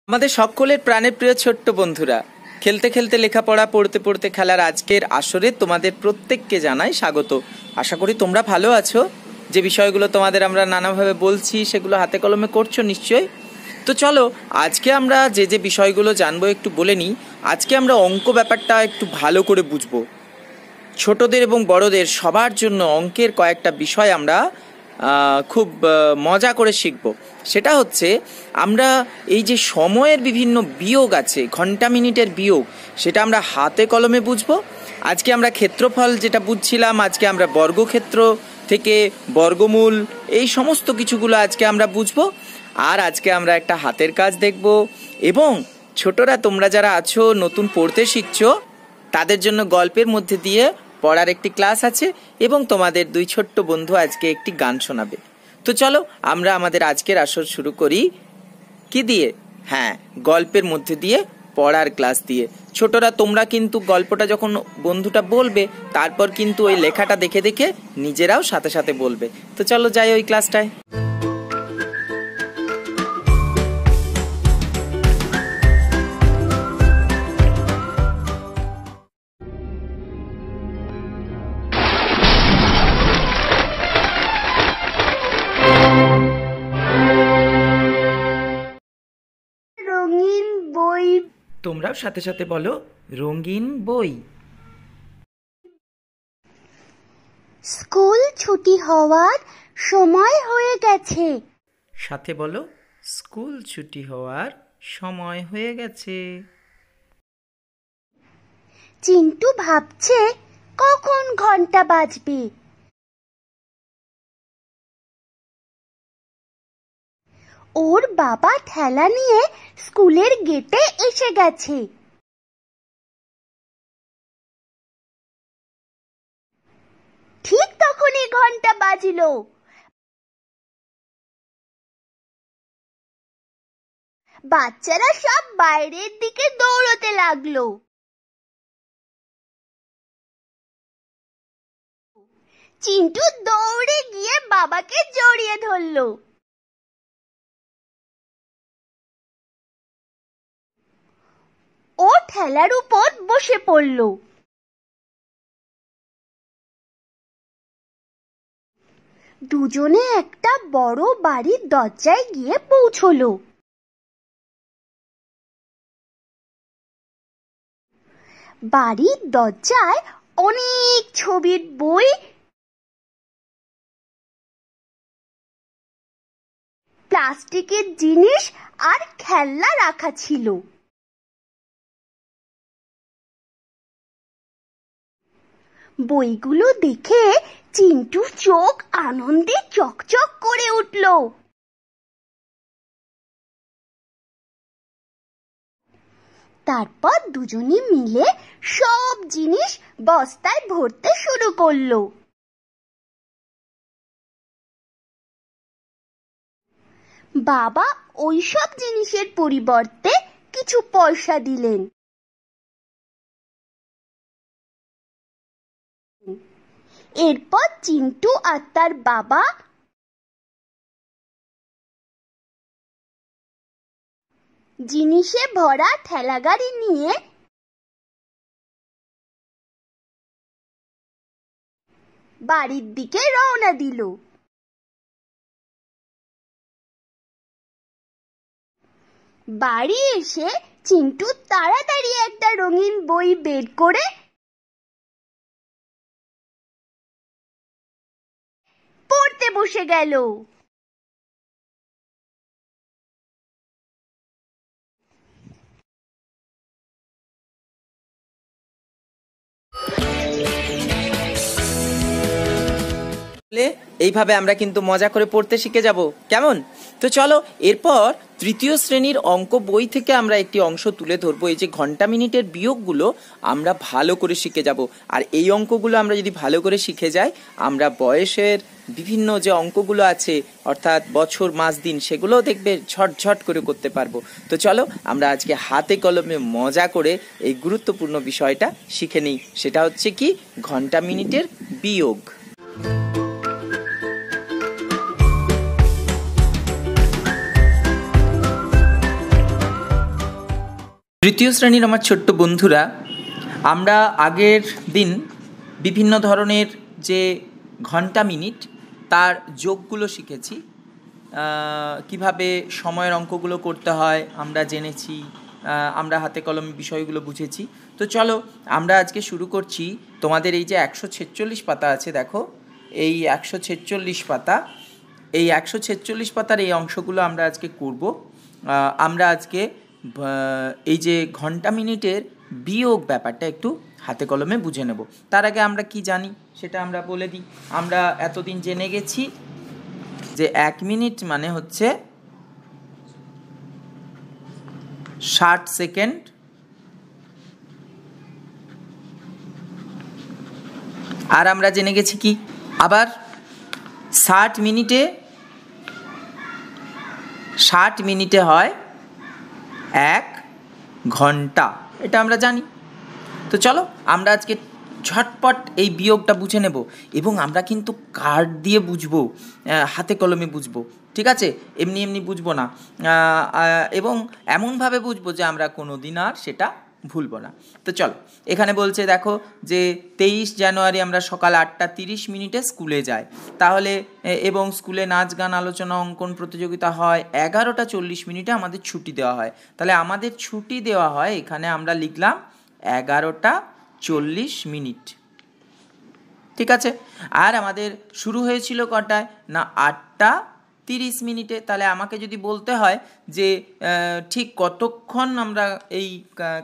আমাদের সকলের প্রাণের প্রিয় ছোট্ট বন্ধুরা, খেলতে খেলতে লেখাপড়া, পড়তে পড়তে খেলার আজকের আসরে তোমাদের প্রত্যেককে জানাই স্বাগত। আশা করি তোমরা ভালো আছো। যে বিষয়গুলো তোমাদের আমরা নানাভাবে বলছি সেগুলো হাতে কলমে করছো নিশ্চয়ই। তো চলো আজকে আমরা যে বিষয়গুলো জানবো একটু বলে নিই। আজকে আমরা অঙ্ক ব্যাপারটা একটু ভালো করে বুঝবো। ছোটদের এবং বড়দের সবার জন্য অঙ্কের কয়েকটা বিষয় আমরা খুব মজা করে শিখব। সেটা হচ্ছে আমরা এই যে সময়ের বিভিন্ন বিয়োগ আছে, ঘন্টা মিনিটের বিয়োগ, সেটা আমরা হাতে কলমে বুঝবো। আজকে আমরা ক্ষেত্রফল যেটা বুঝছিলাম, আজকে আমরা বর্গক্ষেত্র থেকে বর্গমূল, এই সমস্ত কিছুগুলো আজকে আমরা বুঝবো। আর আজকে আমরা একটা হাতের কাজ দেখব। এবং ছোটরা তোমরা যারা আছো, নতুন পড়তে শিখছো, তাদের জন্য গল্পের মধ্যে দিয়ে পড়ার একটি ক্লাস আছে এবং তোমাদের দুই ছোট্ট বন্ধু আজকে একটি গান শোনাবে। তো চলো আমরা আমাদের আজকের আসর শুরু করি কি দিয়ে? হ্যাঁ, গল্পের মধ্যে দিয়ে, পড়ার ক্লাস দিয়ে। ছোটরা তোমরা কিন্তু গল্পটা যখন বন্ধুটা বলবে, তারপর কিন্তু ওই লেখাটা দেখে দেখে নিজেরাও সাথে সাথে বলবে। তো চলো যাই ওই ক্লাসটায়। রঙিন বই। তোমরাও সাথে সাথে বলো, রঙিন বই। স্কুল ছুটি হওয়ার সময় হয়ে গেছে। সাথে বলো, স্কুল ছুটি হওয়ার সময় হয়ে গেছে। চিন্টু ভাবছে কখন ঘন্টা বাজবে। ওর বাবা ঠেলা নিয়ে স্কুলের গেটে এসে গেছে। ঠিক তখনই ঘন্টা বাজলো। বাচ্চারা সব বাইরের দিকে দৌড়তে লাগলো। চিন্টু দৌড়ে গিয়ে বাবাকে জড়িয়ে ধরলো। ও ঠেলার উপর বসে পড়ল। দুজনে একটা বড় বাড়ির দরজায় গিয়ে পৌঁছলো। বাড়ির দরজায় অনেক ছবির বই, প্লাস্টিকের জিনিস আর খেলনা রাখা ছিল। বইগুলো দেখে চিন্টুর চোখ আনন্দে চকচক করে উঠল। তারপর দুজনে মিলে সব জিনিস বস্তায় ভরতে শুরু করলো। বাবা ওইসব জিনিসের পরিবর্তে কিছু পয়সা দিলেন। এরপর চিন্টু আর তার বাবা জিনিসে ভরা ঠেলাগাড়ি নিয়ে বাড়ির দিকে রওনা দিল। বাড়ি এসে চিন্টু তাড়াতাড়ি একটা রঙিন বই বের করে পড়তে বসে গেল। এইভাবে আমরা কিন্তু মজা করে পড়তে শিখে যাব, কেমন? তো চলো এরপর তৃতীয় শ্রেণীর অঙ্ক বই থেকে আমরা একটি অংশ তুলে ধরবো। এই যে ঘন্টা মিনিটের বিয়োগগুলো আমরা ভালো করে শিখে যাব। আর এই অঙ্কগুলো আমরা যদি ভালো করে শিখে যাই, আমরা বয়সের বিভিন্ন যে অঙ্কগুলো আছে, অর্থাৎ বছর, মাস, দিন, সেগুলোও দেখবে ঝটঝট করে করতে পারবো। তো চলো আমরা আজকে হাতে কলমে মজা করে এই গুরুত্বপূর্ণ বিষয়টা শিখে নিই। সেটা হচ্ছে কি? ঘন্টা মিনিটের বিয়োগ। তৃতীয় শ্রেণীর আমার ছোট্ট বন্ধুরা, আমরা আগের দিন বিভিন্ন ধরনের যে ঘন্টা মিনিট তার যোগগুলো শিখেছি। কিভাবে সময়ের অঙ্কগুলো করতে হয় আমরা জেনেছি, আমরা হাতে কলমে বিষয়গুলো বুঝেছি। তো চলো আমরা আজকে শুরু করছি। তোমাদের এই যে 146 পাতা আছে, দেখো এই 146 পাতা, এই 146 পাতার এই অংশগুলো আমরা আজকে করব। আমরা আজকে এই যে ঘন্টা মিনিটের বিয়োগ ব্যাপারটা একটু হাতে কলমে বুঝে নেব। তার আগে আমরা কি জানি সেটা আমরা বলে দিই। আমরা এতদিন জেনে গেছি যে 1 মিনিট মানে হচ্ছে 60 সেকেন্ড, আর আমরা জেনে গেছি কি আবার 60 মিনিটে হয় 1 ঘন্টা, এটা আমরা জানি। তো চলো আমরা আজকে ঝটপট এই বিয়োগটা বুঝে নেব, এবং আমরা কিন্তু কার্ড দিয়ে বুঝবো, হাতে কলমে বুঝবো, ঠিক আছে? এমনি এমনি বুঝবো না, এবং এমনভাবে বুঝবো যে আমরা কোনো দিন আর সেটা ভুলবো না। তো চলো এখানে বলছে দেখো যে 23 জানুয়ারি আমরা সকাল 8:30 স্কুলে যাই, তাহলে এবং স্কুলে নাচ গান আলোচনা অঙ্কন প্রতিযোগিতা হয়। 11:40 আমাদের ছুটি দেওয়া হয়, তাহলে আমাদের ছুটি দেওয়া হয়, এখানে আমরা লিখলাম 11:40, ঠিক আছে? আর আমাদের শুরু হয়েছিল কটায় না 8:30। তাহলে আমাকে যদি বলতে হয় যে ঠিক কতক্ষণ আমরা এই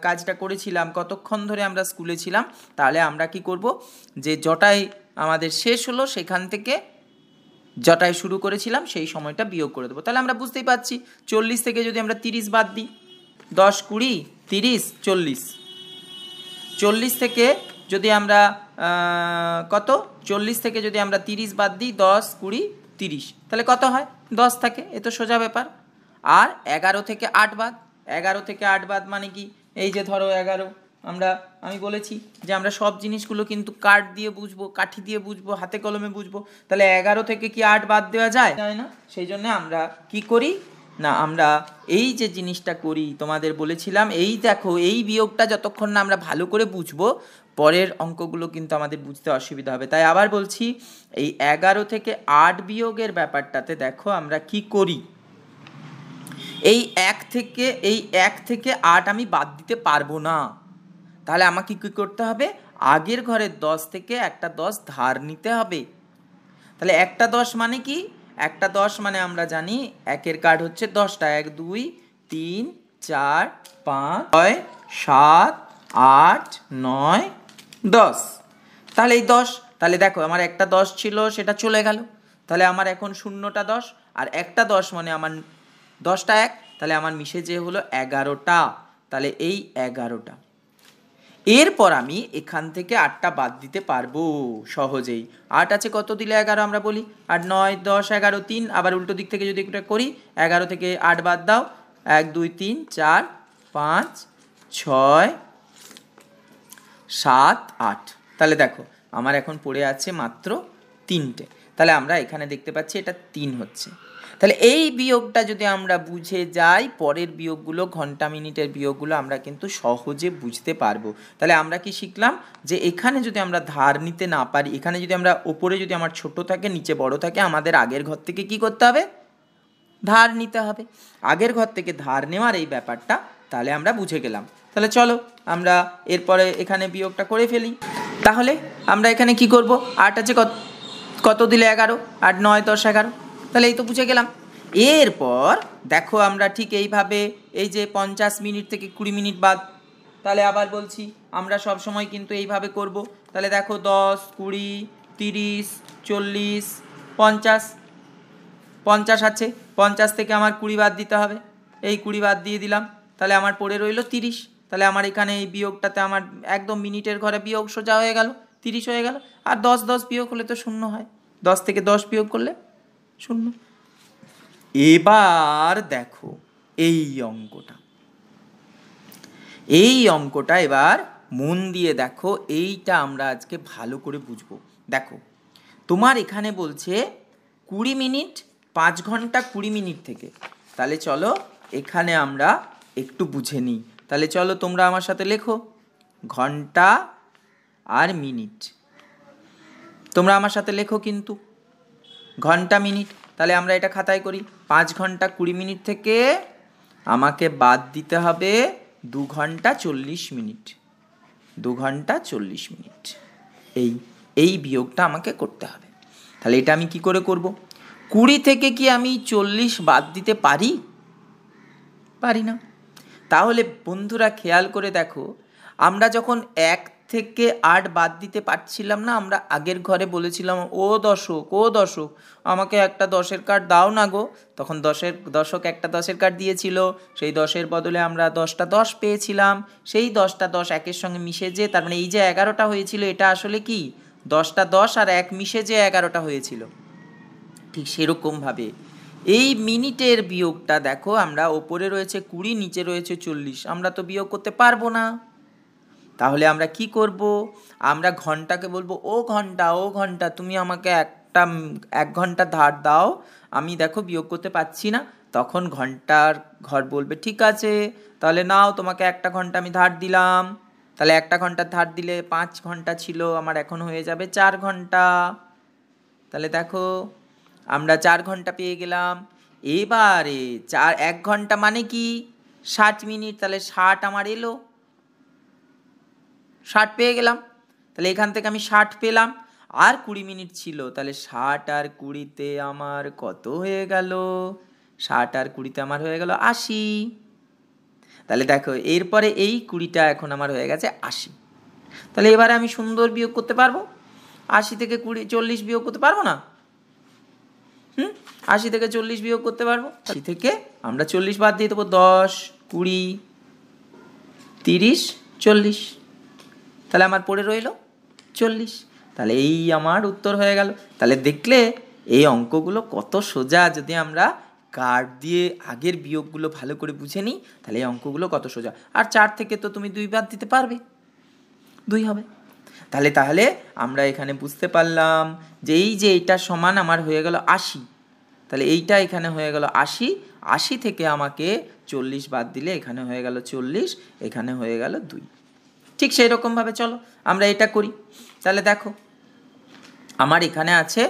কাজটা করেছিলাম, কতক্ষণ ধরে আমরা স্কুলে ছিলাম, তাহলে আমরা কি করব, যে যটায় আমাদের শেষ হলো সেখান থেকে যটায় শুরু করেছিলাম সেই সময়টা বিয়োগ করে দেবো। তাহলে আমরা বুঝতেই পারছি 40 থেকে যদি আমরা 30 বাদ দিই, 10, 20, 30, 40, 40 থেকে যদি আমরা 40 থেকে যদি আমরা 30 বাদ দিই, 10, 20, 30, তাহলে কত হয়? 10 থাকে, এ তো সোজা ব্যাপার। আর 11 থেকে 8 বাদ, 11 থেকে 8 বাদ মানে কি, এই যে ধরো 11, আমি বলেছি যে আমরা সব জিনিসগুলো কিন্তু কাঠ দিয়ে বুঝবো, কাঠি দিয়ে বুঝবো, হাতে কলমে বুঝবো। তাহলে 11 থেকে কি 8 বাদ দেওয়া যায় না? সেই জন্য আমরা কি করি না, আমরা এই যে জিনিসটা করি, তোমাদের বলেছিলাম, এই দেখো এই বিয়োগটা যতক্ষণ না আমরা ভালো করে বুঝবো, পরের অঙ্কগুলো কিন্তু আমাদের বুঝতে অসুবিধা হবে। তাই আবার বলছি, এই 11 থেকে 8 বিয়োগের ব্যাপারটাতে দেখো আমরা কি করি। এই 1 থেকে 8 আমি বাদ দিতে পারবো না, তাহলে আমাকে কি করতে হবে, আগের ঘরের 10 থেকে একটা 10 ধার নিতে হবে। তাহলে একটা 10 মানে কি, একটা 10 মানে আমরা জানি একের কার্ড হচ্ছে 10টা, 1, 2, 3, 4, 5, 6, 7, 8, 9, 10। তাহলে এই 10, তাহলে দেখো আমার একটা 10 ছিল সেটা চলে গেল, তাহলে আমার এখন শূন্যটা 10, আর একটা 10 মানে আমার 10টা 1, তাহলে আমার মিশে যে হলো 11টা, তাহলে এই 11টা। এরপর আমি এখান থেকে 8টা বাদ দিতে পারবো সহজেই। 8 আছে, কত দিলে 11 আমরা বলি, 8, 9, 10, 11, 3, আবার উল্টো দিক থেকে যদি এটা করি, 11 থেকে 8 বাদ দাও, 1, 2, 3, 4, 5, 6, 7, 8, তাহলে দেখো আমার এখন পড়ে আছে মাত্র 3টে। তাহলে আমরা এখানে দেখতে পাচ্ছি এটা 3 হচ্ছে। তাহলে এই বিয়োগটা যদি আমরা বুঝে যাই, পরের বিয়োগগুলো, ঘন্টা মিনিটের বিয়োগগুলো আমরা কিন্তু সহজে বুঝতে পারবো। তাহলে আমরা কি শিখলাম, যে এখানে যদি আমরা ধার নিতে না পারি, এখানে যদি আমরা ওপরে যদি আমার ছোট থাকে নিচে বড় থাকে, আমাদের আগের ঘর থেকে কি করতে হবে, ধার নিতে হবে। আগের ঘর থেকে ধার নেওয়ার এই ব্যাপারটা তাহলে আমরা বুঝে গেলাম। তাহলে চলো আমরা এরপরে এখানে বিয়োগটা করে ফেলি। তাহলে আমরা এখানে কি করব, 8 আছে, কত দিলে 11, 8, 9, 10, 11, তাহলে এই তো বুঝে গেলাম। এরপর দেখো আমরা ঠিক এইভাবে এই যে 50 মিনিট থেকে 20 মিনিট বাদ, তাহলে আবার বলছি আমরা সব সময় কিন্তু এইভাবে করব। তাহলে দেখো 10, 20, 30, 40, 50, 50 আছে, 50 থেকে আমার 20 বাদ দিতে হবে, এই 20 বাদ দিয়ে দিলাম, তাহলে আমার পড়ে রইল 30। তাহলে আমার এখানে এই বিয়োগটাতে আমার একদম মিনিটের ঘরে বিয়োগ সোজা হয়ে গেল, 30 হয়ে গেল। আর 10, 10 বিয়োগ হলে তো 0 হয়, 10 থেকে 10 বিয়োগ করলে 0। এবার দেখো এই অঙ্কটা এবার মন দিয়ে দেখো, এইটা আমরা আজকে ভালো করে বুঝবো। দেখো তোমার এখানে বলছে 20 মিনিট 5 ঘন্টা 20 মিনিট থেকে, তাহলে চলো এখানে আমরা একটু বুঝে নিই। তাহলে চলো তোমরা আমার সাথে লেখো ঘন্টা আর মিনিট। তোমরা আমার সাথে লেখো কিন্তু ঘন্টা মিনিট। তাহলে আমরা এটা খাতায় করি। 5 ঘন্টা 20 মিনিট থেকে আমাকে বাদ দিতে হবে 2 ঘন্টা 40 মিনিট। 2 ঘন্টা 40 মিনিট এই বিয়োগটা আমাকে করতে হবে। তাহলে এটা আমি কি করে করব? 20 থেকে কি আমি 40 বাদ দিতে পারি? পারি না। তাহলে বন্ধুরা খেয়াল করে দেখো, আমরা যখন 1 থেকে 8 বাদ দিতে পারছিলাম না, আমরা আগের ঘরে বলেছিলাম ও দশক আমাকে একটা 10-এর কার্ড দাও না গো। তখন দশক একটা 10-এর কার্ড দিয়েছিল, সেই 10-এর বদলে আমরা 10টা 10 পেয়েছিলাম। সেই 10টা 10 একের সঙ্গে মিশে যে, তার মানে এই যে 11টা হয়েছিল, এটা আসলে কি 10টা 10 আর 1 মিশে যে 11টা হয়েছিল। ঠিক সেরকমভাবে এই মিনিটের বিয়োগটা দেখো, আমরা ওপরে রয়েছে 20, নিচে রয়েছে 40, আমরা তো বিয়োগ করতে পারবো না। তাহলে আমরা কি করব? আমরা ঘন্টাকে বলবো ও ঘন্টা তুমি আমাকে 1 ঘন্টা ধার দাও, আমি দেখো বিয়োগ করতে পারছি না। তখন ঘন্টার ঘর বলবে ঠিক আছে, তাহলে নাও তোমাকে 1 ঘন্টা আমি ধার দিলাম। তাহলে 1 ঘন্টা ধার দিলে 5 ঘন্টা ছিল, আমার এখন হয়ে যাবে 4 ঘন্টা। তাহলে দেখো আমরা 4 ঘন্টা পেয়ে গেলাম। এবারে 1 ঘন্টা মানে কি 60 মিনিট, তাহলে 60 আমার এলো, 60 পেয়ে গেলাম। তাহলে এখান থেকে আমি 60 পেলাম, আর 20 মিনিট ছিল, তাহলে 60 আর 20-তে আমার কত হয়ে গেল? 60 আর 20-তে আমার হয়ে গেল 80। তাহলে দেখো এরপরে এই 20টা এখন আমার হয়ে গেছে 80। তাহলে এবারে আমি সুন্দর বিয়োগ করতে পারবো। 80 থেকে 40 বিয়োগ করতে পারবো না? 80 থেকে 40 বিয়োগ করতে পারবো। 80 থেকে আমরা 40 বাদ দিয়ে দেবো, 10 20 30 40, তাহলে আমার পড়ে রইল 40। তাহলে এই আমার উত্তর হয়ে গেল। তাহলে দেখলে এই অঙ্কগুলো কত সোজা। যদি আমরা কার্ড দিয়ে আগের বিয়োগগুলো ভালো করে বুঝে নিই, তাহলে এই অঙ্কগুলো কত সোজা। আর 4 থেকে তো তুমি 2 বাদ দিতে পারবে, 2 হবে। তাহলে আমরা এখানে বুঝতে পারলাম যে এই যে এইটা সমান আমার হয়ে গেল 80। তাহলে এইটা এখানে হয়ে গেল 80, 80 থেকে আমাকে 40 বাদ দিলে এখানে হয়ে গেল 40, এখানে হয়ে গেল 2। ঠিক সেই রকমভাবে চলো আমরা এটা করি। তাহলে দেখো আমার এখানে আছে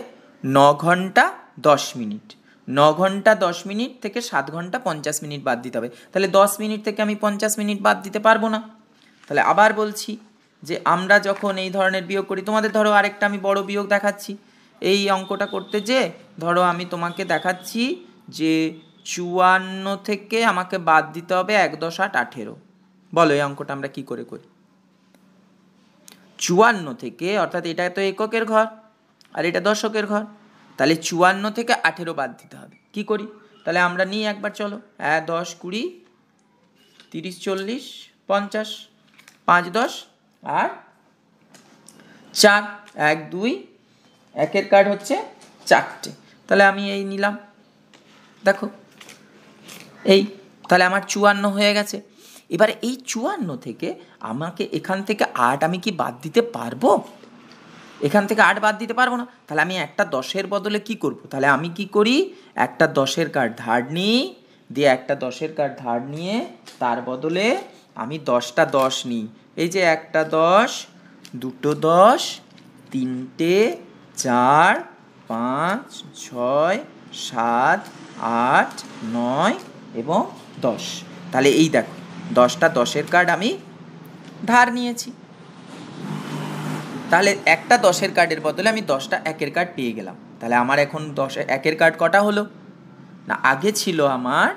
9 ঘন্টা 10 মিনিট। 9 ঘন্টা 10 মিনিট থেকে 7 ঘন্টা 50 মিনিট বাদ দিতে হবে। তাহলে 10 মিনিট থেকে আমি 50 মিনিট বাদ দিতে পারবো না। তাহলে আবার বলছি যে আমরা যখন এই ধরনের বিয়োগ করি, তোমাদের ধরো আরেকটা আমি বড় বিয়োগ দেখাচ্ছি। এই অঙ্কটা করতে যে ধরো আমি তোমাকে দেখাচ্ছি যে 54 থেকে আমাকে বাদ দিতে হবে 1 10 8 18। বলো এই অঙ্কটা আমরা কি করে করি? 54 থেকে, অর্থাৎ এটা তো এককের ঘর আর এটা দশকের ঘর, তাহলে 54 থেকে 18 বাদ দিতে হবে। কি করি? তাহলে আমরা নিই একবার, চলো। 10 20 30 40 50, 5 10 আর 4, 1 2, একের কার্ড হচ্ছে 4টে। তাহলে আমি এই নিলাম, দেখো এই, তাহলে আমার 54 হয়ে গেছে। এবারে এই 54 থেকে আমাকে এখান থেকে 8 আমি কি বাদ দিতে পারবো? এখান থেকে 8 বাদ দিতে পারবো না। তাহলে আমি একটা 10-এর বদলে কি করব? তাহলে আমি কি করি, একটা 10-এর কার্ড ধার নিই, দিয়ে একটা 10-এর কার্ড ধার নিয়ে তার বদলে আমি 10টা 10 নিই। এই যে একটা 10, দুটো 10, 3টে 4 5 6 7 8 9 এবং 10। তাহলে এই দেখো 10টা 10-এর কার্ড আমি ধার নিয়েছি। তাহলে একটা 10-এর কার্ডের বদলে আমি 10টা 1-এর কার্ড পেয়ে গেলাম। তাহলে আমার এখন 1-এর কার্ড কটা হলো না? আগে ছিল আমার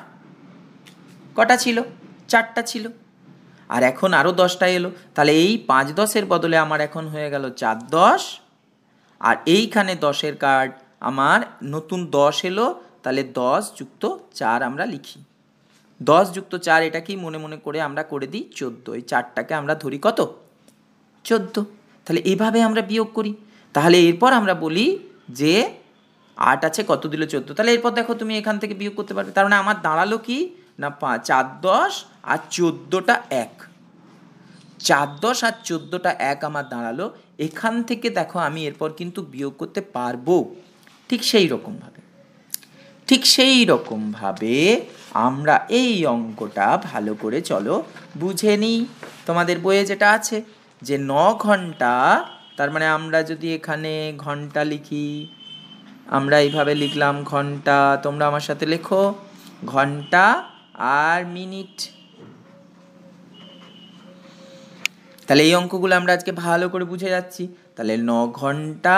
কটা ছিল? 4টা ছিল, আর এখন আরও 10টা এলো। তাহলে এই 5 10-এর বদলে আমার এখন হয়ে গেল 4 10, আর এইখানে 10-এর কার্ড আমার নতুন 10 এলো। তাহলে 10 যুক্ত 4 আমরা লিখি। 10 যুক্ত 4 এটা কি মনে মনে করে আমরা করে দিই 14। এই 4টাকে আমরা ধরি কত? 14। তাহলে এইভাবে আমরা বিয়োগ করি। তাহলে এরপর আমরা বলি যে 8 আছে, কত দিল? 14। তাহলে এরপর দেখো তুমি এখান থেকে বিয়োগ করতে পারবে। তার মানে আমার দাঁড়ালো কি না 4 10 আর 14টা 1, 4 10 আর 14টা 1 আমার দাঁড়ালো। এখান থেকে দেখো আমি এরপর কিন্তু বিয়োগ করতে পারবো ঠিক সেই রকমভাবে। ঠিক সেই রকমভাবে আমরা এই অঙ্কটা ভালো করে চলো বুঝে নিই। তোমাদের বইয়ে যেটা আছে যে 9 ঘন্টা, তার মানে আমরা যদি এখানে ঘন্টা লিখি, আমরা এইভাবে লিখলাম ঘন্টা, তোমরা আমার সাথে লেখো ঘন্টা আর মিনিট। তাহলে এই অঙ্কগুলো আমরা আজকে ভালো করে বুঝে যাচ্ছি। তাহলে 9 ঘন্টা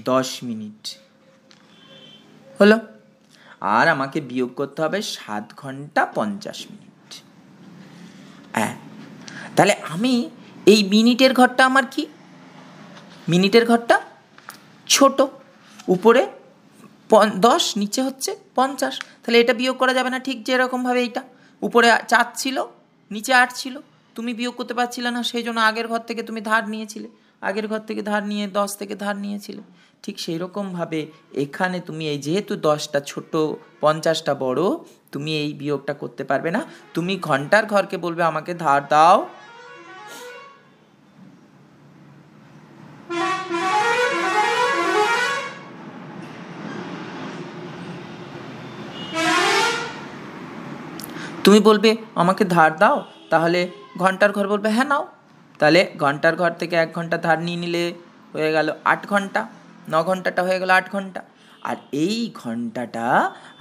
10 মিনিট হলো, আর আমাকে বিয়োগ করতে হবে 7 ঘন্টা 50 মিনিট। হ্যাঁ, তাহলে আমি এই মিনিটের ঘরটা আমার কি, মিনিটের ঘরটা ছোট, উপরে 10, নিচে হচ্ছে 50, তাহলে এটা বিয়োগ করা যাবে না। ঠিক যেরকমভাবে এইটা উপরে 4 ছিল, নিচে 8 ছিল, তুমি বিয়োগ করতে পারছিলে না, সেই জন্য আগের ঘর থেকে তুমি ধার নিয়েছিলে, আগের ঘর থেকে ধার নিয়ে 10 থেকে ধার নিয়েছিলে। ঠিক সেই রকমভাবে এখানে তুমি এই যেহেতু 10টা ছোট 50টা বড়, তুমি এই বিয়োগটা করতে পারবে না। তুমি ঘন্টার ঘরকে বলবে আমাকে ধার দাও। তুমি বলবে আমাকে ধার দাও, তাহলে ঘন্টার ঘর বলবে হ্যাঁ নাও। তাহলে ঘন্টার ঘর থেকে 1 ঘন্টা ধার নিয়ে নিলে হয়ে গেল 8 ঘন্টা, 9 ঘন্টাটা হয়ে গেল 8 ঘন্টা। আর এই ঘন্টাটা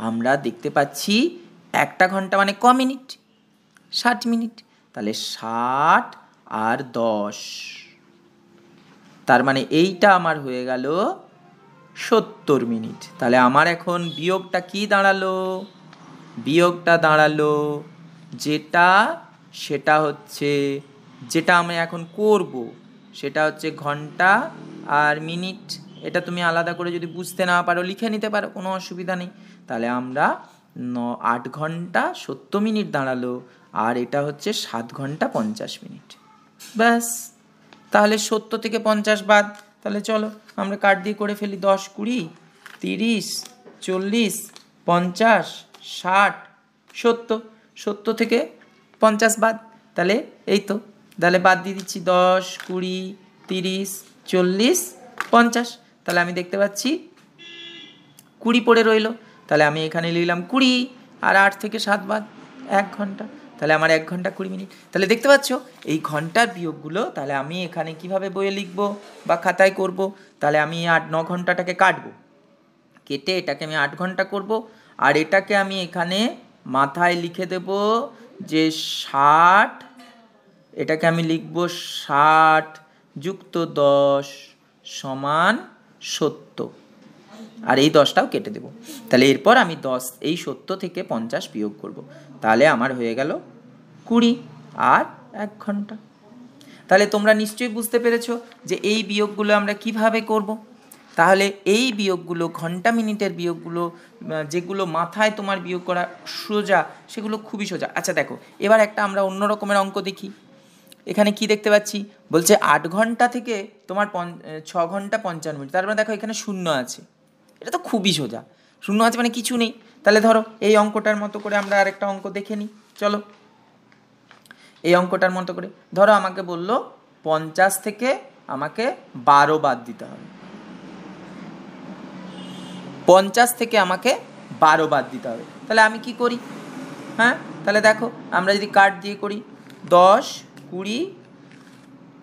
আমরা দেখতে পাচ্ছি একটা ঘন্টা মানে ক মিনিট, 60 মিনিট। তাহলে 60 আর 10, তার মানে এইটা আমার হয়ে গেল 70 মিনিট। তাহলে আমার এখন বিয়োগটা কি দাঁড়ালো, বিয়োগটা দাঁড়ালো যেটা, সেটা হচ্ছে যেটা আমি এখন করব সেটা হচ্ছে ঘন্টা আর মিনিট। এটা তুমি আলাদা করে যদি বুঝতে না পারো লিখে নিতে পারো, কোনো অসুবিধা নেই। তাহলে আমরা 8 ঘন্টা 70 মিনিট দাঁড়ালো, আর এটা হচ্ছে 7 ঘন্টা 50 মিনিট। ব্যাস, তাহলে 70 থেকে 50 বাদ। তাহলে চলো আমরা কাট দিয়ে করে ফেলি। 10, 20, 30, 40, 50, 60, 70, 70 থেকে 50 বাদ। তাহলে এই তো, তাহলে বাদ দিয়ে দিচ্ছি 10, 20, 30, 40, 50। তাহলে আমি দেখতে পাচ্ছি 20 পড়ে রইলো। তাহলে আমি এখানে লিখলাম 20, আর 8 থেকে 7 বাদ 1 ঘন্টা। তাহলে আমার 1 ঘন্টা 20 মিনিট। তাহলে দেখতে পাচ্ছ এই ঘন্টার বিয়োগগুলো তাহলে আমি এখানে কিভাবে বইয়ে লিখবো বা খাতায় করব। তাহলে আমি 8-9 ঘন্টাটাকে কাটবো, কেটে এটাকে আমি 8 ঘন্টা করব, আর এটাকে আমি এখানে মাথায় লিখে দেব যে 60, এটাকে আমি লিখব 60 যুক্ত 10 সমান 70, আর এই 10টাও কেটে দেব। তাহলে এরপর আমি 10 এই 70 থেকে 50 বিয়োগ করব, তাহলে আমার হয়ে গেল 20 আর 1 ঘন্টা। তাহলে তোমরা নিশ্চয়ই বুঝতে পেরেছো যে এই বিয়োগগুলো আমরা কিভাবে করব। তাহলে এই বিয়োগগুলো ঘন্টা মিনিটের বিয়োগগুলো যেগুলো মাথায় তোমার বিয়োগ করা সোজা, সেগুলো খুবই সোজা। আচ্ছা দেখো, এবার একটা আমরা অন্য রকমের অঙ্ক দেখি। এখানে কি দেখতে পাচ্ছি, বলছে 8 ঘন্টা থেকে তোমার 6 ঘন্টা 55 মিনিট। তার মানে দেখো এখানে শূন্য আছে, এটা তো খুবই সোজা। শূন্য আছে মানে কিছু নেই। তাহলে ধরো এই অঙ্কটার মতো করে আমরা আরেকটা অঙ্ক দেখে নিই। চলো এই অঙ্কটার মতো করে ধরো আমাকে বললো 50 থেকে আমাকে 12 বাদ দিতে হবে, 50 থেকে আমাকে 12 বাদ দিতে হবে। তাহলে আমি কি করি, হ্যাঁ তাহলে দেখো আমরা যদি কাট দিয়ে করি 10, 20,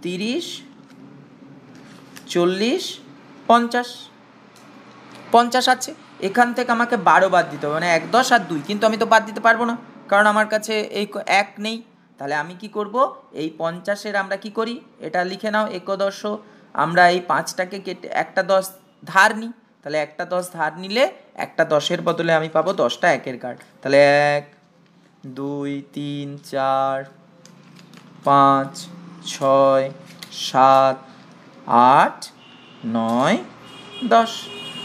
30, 40, 50, 50 আছে, এখান থেকে আমাকে 12 বাদ দিতে হবে, মানে 1, 10 আর 2, কিন্তু আমি তো বাদ দিতে পারবো না কারণ আমার কাছে এই 1 নেই। তাহলে আমি কি করব, এই 50-এর আমরা কি করি, এটা লিখে নাও একদশ, আমরা এই 5টাকে কেটে একটা 10 ধার নিই। তাহলে একটা 10 ধার নিলে একটা 10-এর বদলে আমি পাবো 10টা 1-এর কার্ড। তাহলে 1, 2, 3, 4, 5, 6, 7, 8, 9, 10।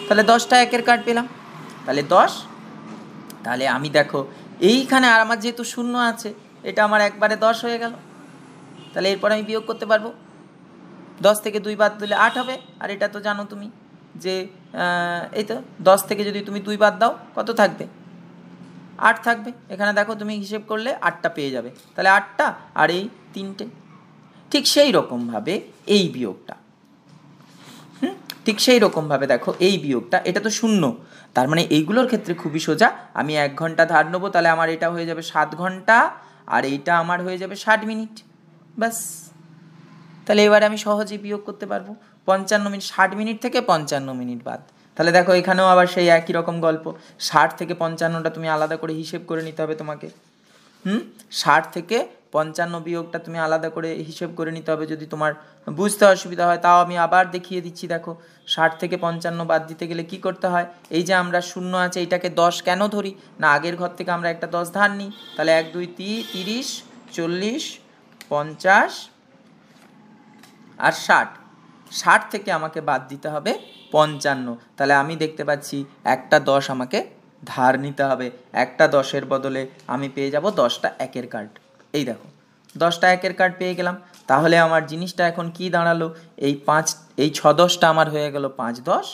তাহলে 10টা 1-এর কার্ড পেলাম। তাহলে 10, তাহলে আমি দেখো এইখানে আর আমার যেহেতু শূন্য আছে, এটা আমার একবারে 10 হয়ে গেল। তাহলে এরপর আমি বিয়োগ করতে পারবো, 10 থেকে 2 বাদ দিলে 8 হবে। আর এটা তো জানো তুমি যে এই তো 10 থেকে যদি তুমি 2 বাদ দাও কত থাকবে, 8 থাকবে। এখানে দেখো তুমি হিসেব করলে 8টা পেয়ে যাবে। তাহলে 8টা আর এই 3টে। ঠিক সেই রকমভাবে এই বিয়োগটা, ঠিক সেই রকমভাবে দেখো এই বিয়োগটা, এটা তো শূন্য, তার মানে এইগুলোর ক্ষেত্রে খুবই সোজা। আমি 1 ঘন্টা ধার নেবো, তাহলে আমার এটা হয়ে যাবে 7 ঘন্টা, আর এইটা আমার হয়ে যাবে 60 মিনিট, ব্যাস। তাহলে এবারে আমি সহজেই বিয়োগ করতে পারবো। 55 মিনিট, 60 মিনিট থেকে 55 মিনিট বাদ। তাহলে দেখো এখানেও আবার সেই একই রকম গল্প, 60 থেকে 55টা তুমি আলাদা করে হিসেব করে নিতে হবে তোমাকে। 60 থেকে 55 বিয়োগটা তুমি আলাদা করে হিসেব করে নিতে হবে, যদি তোমার বুঝতে অসুবিধা হয় তাও আমি আবার দেখিয়ে দিচ্ছি। দেখো 60 থেকে 55 বাদ দিতে গেলে কি করতে হয়, এই যে আমরা শূন্য আছে এইটাকে 10 কেন ধরি না, আগের ঘর থেকে আমরা একটা 10 ধার নিই, তাহলে 1 2 3 30 40 50 আর 60, 60 থেকে আমাকে বাদ দিতে হবে 55, তাহলে আমি দেখতে পাচ্ছি একটা 10 আমাকে ধার নিতে হবে। একটা 10-এর বদলে আমি পেয়ে যাব 10টা 1-এর কার্ড। এই দেখো 10টা 1-এর কার্ড পেয়ে গেলাম। তাহলে আমার জিনিসটা এখন কি দাঁড়ালো, এই 6 10টা আমার হয়ে গেল 5 10,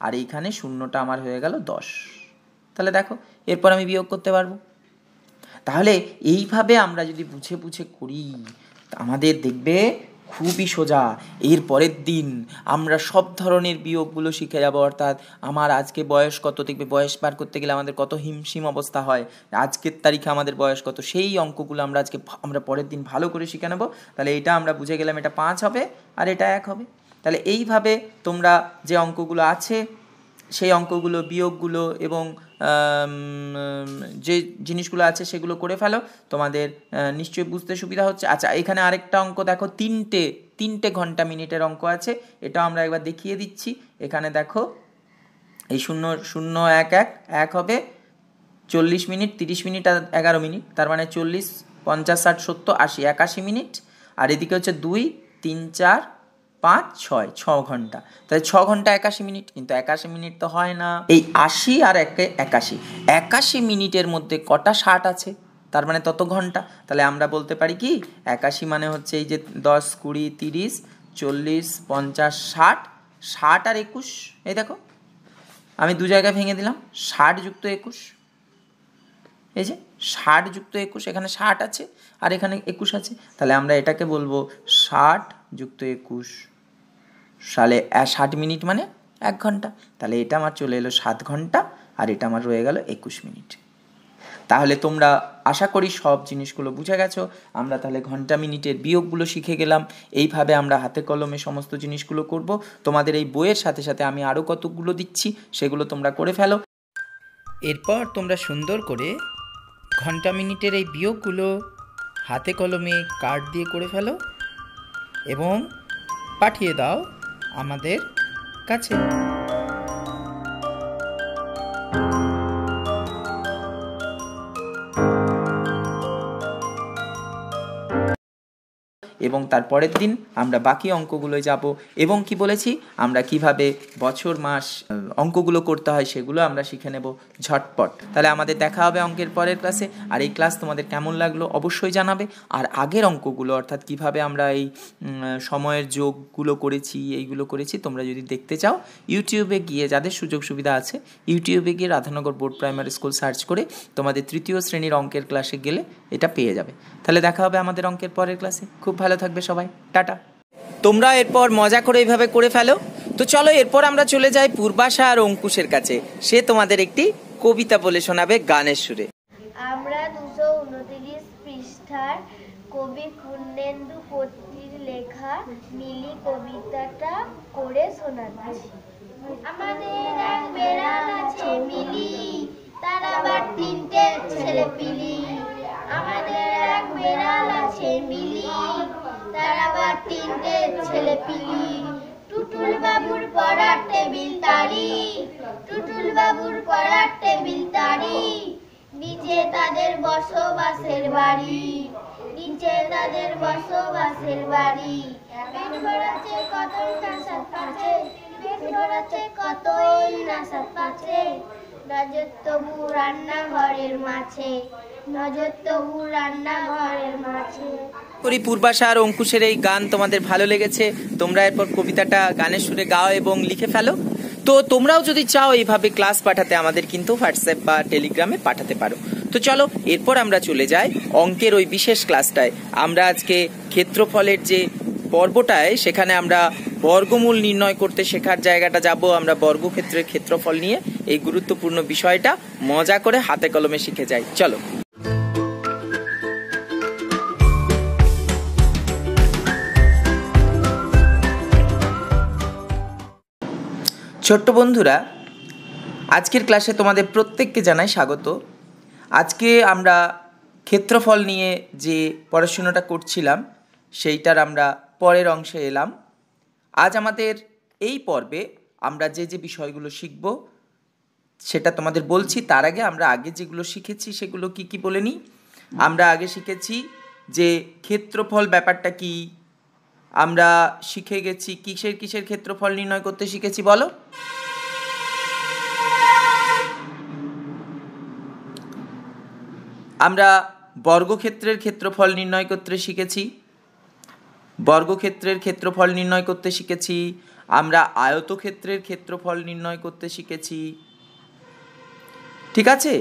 আর এইখানে শূন্যটা আমার হয়ে গেল 10। তাহলে দেখো এরপর আমি বিয়োগ করতে পারবো। তাহলে এইভাবে আমরা যদি বুঝে বুঝে করি আমাদের দেখবে খুবই সোজা। এর পরের দিন আমরা সব ধরনের বিয়োগগুলো শিখে যাব। অর্থাৎ আমার আজকে বয়স কত, দেখবে বয়স পার করতে গেলে আমাদের কত হিমশিম অবস্থা হয়, আজকের তারিখে আমাদের বয়স কত, সেই অঙ্কগুলো আমরা পরের দিন ভালো করে শিখে নেব। তাহলে এটা আমরা বুঝে গেলাম এটা 5 হবে আর এটা 1 হবে। তাহলে এইভাবে তোমরা যে অঙ্কগুলো আছে সেই অঙ্কগুলো, বিয়োগগুলো এবং যে জিনিসগুলো আছে সেগুলো করে ফেলো, তোমাদের নিশ্চয়ই বুঝতে সুবিধা হচ্ছে। আচ্ছা, এখানে আরেকটা অঙ্ক দেখো, তিনটে ঘন্টা মিনিটের অঙ্ক আছে, এটাও আমরা একবার দেখিয়ে দিচ্ছি। এখানে দেখো এই 0 0 1 1 1 হবে 40 মিনিট, 30 মিনিট আর 11 মিনিট, তার মানে 40 50 60 70 80 81 মিনিট, আর এদিকে হচ্ছে 2 3 4 5 6 6 ঘন্টা। তাহলে 6 ঘন্টা 81 মিনিট, কিন্তু 81 মিনিট তো হয় না। এই 80 আর 81 মিনিটের মধ্যে কটা 60 আছে, তার মানে তত ঘন্টা। তাহলে আমরা বলতে পারি কি 81 মানে হচ্ছে এই যে 10 20 30 40 50 60, 60 আর 21, এই দেখো আমি দু জায়গায় ভেঙে দিলাম, 60 যুক্ত 21, এই যে 60 যুক্ত 21, এখানে 60 আছে আর এখানে 21 আছে, তাহলে আমরা এটাকে বলবো 60 যুক্ত 21 সালে 60 মিনিট মানে 1 ঘন্টা। তাহলে এটা আমার চলে এলো 7 ঘন্টা আর এটা আমার রয়ে গেল 21 মিনিট। তাহলে তোমরা আশা করি সব জিনিসগুলো বুঝে গেছো। আমরা তাহলে ঘন্টা মিনিটের বিয়োগগুলো শিখে গেলাম। এইভাবে আমরা হাতে কলমে সমস্ত জিনিসগুলো করব। তোমাদের এই বইয়ের সাথে সাথে আমি আরও কতগুলো দিচ্ছি, সেগুলো তোমরা করে ফেলো। এরপর তোমরা সুন্দর করে ঘন্টা মিনিটের এই বিয়োগগুলো হাতে কলমে কার্ড দিয়ে করে ফেলো এবং পাঠিয়ে দাও আমাদের কাছে। এবং তারপরের দিন আমরা বাকি অঙ্কগুলোয় যাব এবং কি বলেছি আমরা কিভাবে বছর মাস অঙ্কগুলো করতে হয় সেগুলো আমরা শিখে নেব ঝটপট। তাহলে আমাদের দেখা হবে অঙ্কের পরের ক্লাসে। আর এই ক্লাস তোমাদের কেমন লাগলো অবশ্যই জানাবে। আর আগের অঙ্কগুলো অর্থাৎ কিভাবে আমরা এই সময়ের যোগগুলো করেছি, এইগুলো করেছি, তোমরা যদি দেখতে চাও ইউটিউবে গিয়ে, যাদের সুযোগ সুবিধা আছে ইউটিউবে গিয়ে Radhanagar board primary school search করে তোমাদের 3য় শ্রেণীর অঙ্কের ক্লাসে গেলে এটা পেয়ে যাবে। তাহলে দেখা হবে আমাদের অঙ্কের পরের ক্লাসে। খুব ভালো থাকবে সবাই, টাটা। তোমরা এরপর মজা করে এইভাবে করে ফেলো। তো চলো এরপর আমরা চলে যাই পূর্বাশা আর অঙ্কুশের কাছে। সে তোমাদের একটি কবিতা বলে শোনাবে গানের সুরে। আমরা 229 পৃষ্ঠার কবি পূর্ণেন্দু কর্তৃর লেখা মিলি কবিতাটা করে শোনাচ্ছি। আমাদের এক বেড়াল আছে মিলি, তার আবার 3টে ছেলে পিলি। আমাদের এক বেড়াল আছে মিলি, তার আবার 3টে ছেলে পিলি। টুটুল বাবুর পড়ার টেবিল তারি, টুটুল বাবুর পড়ার টেবিল তারি। নিচে তাদের বসবাসের বাড়ি, নিচে তাদের বসবাসের বাড়ি। পেট ভরাচ্ছে কতই না সাত পাচ্ছে, পেট ভরাচ্ছে কতই না সাত পাচ্ছে। নজর তবু রান্নাঘরের মাছে, নজর তবু রান্নাঘরের মাছে। করি পূর্বাশা আর অঙ্কুশের এই গান তোমাদের ভালো লেগেছে। তোমরা এরপর কবিতাটা গানের সুরে গাও এবং লিখে ফেলো। তো তোমরাও যদি চাও এইভাবে ক্লাস পাঠাতে আমাদের কিন্তু হোয়াটসঅ্যাপ বা টেলিগ্রামে পাঠাতে পারো। তো চলো এরপর আমরা চলে যাই অঙ্কের ওই বিশেষ ক্লাসটায়। আমরা আজকে ক্ষেত্রফলের যে পর্বটায় সেখানে আমরা বর্গমূল নির্ণয় করতে শেখার জায়গাটা যাব আমরা বর্গক্ষেত্রের ক্ষেত্রফল নিয়ে। এই গুরুত্বপূর্ণ বিষয়টা মজা করে হাতে কলমে শিখে যাই। চলো। ছোট্ট বন্ধুরা, আজকের ক্লাসে তোমাদের প্রত্যেককে জানাই স্বাগত। আজকে আমরা ক্ষেত্রফল নিয়ে যে পড়াশোনাটা করছিলাম সেইটার আমরা পরের অংশে এলাম। আজ আমাদের এই পর্বে আমরা যে যে বিষয়গুলো শিখব সেটা তোমাদের বলছি। তার আগে আমরা আগে যেগুলো শিখেছি সেগুলো কি কি বলে নিই। আমরা আগে শিখেছি যে ক্ষেত্রফল ব্যাপারটা কি, আমরা শিখে গেছি কিসের কিসের ক্ষেত্রফল নির্ণয় করতে শিখেছি বলো। আমরা বর্গক্ষেত্রের ক্ষেত্রফল নির্ণয় করতে শিখেছি, বর্গক্ষেত্রের ক্ষেত্রফল নির্ণয় করতে শিখেছি, আমরা আয়তক্ষেত্রের ক্ষেত্রফল নির্ণয় করতে শিখেছি। ঠিক আছে,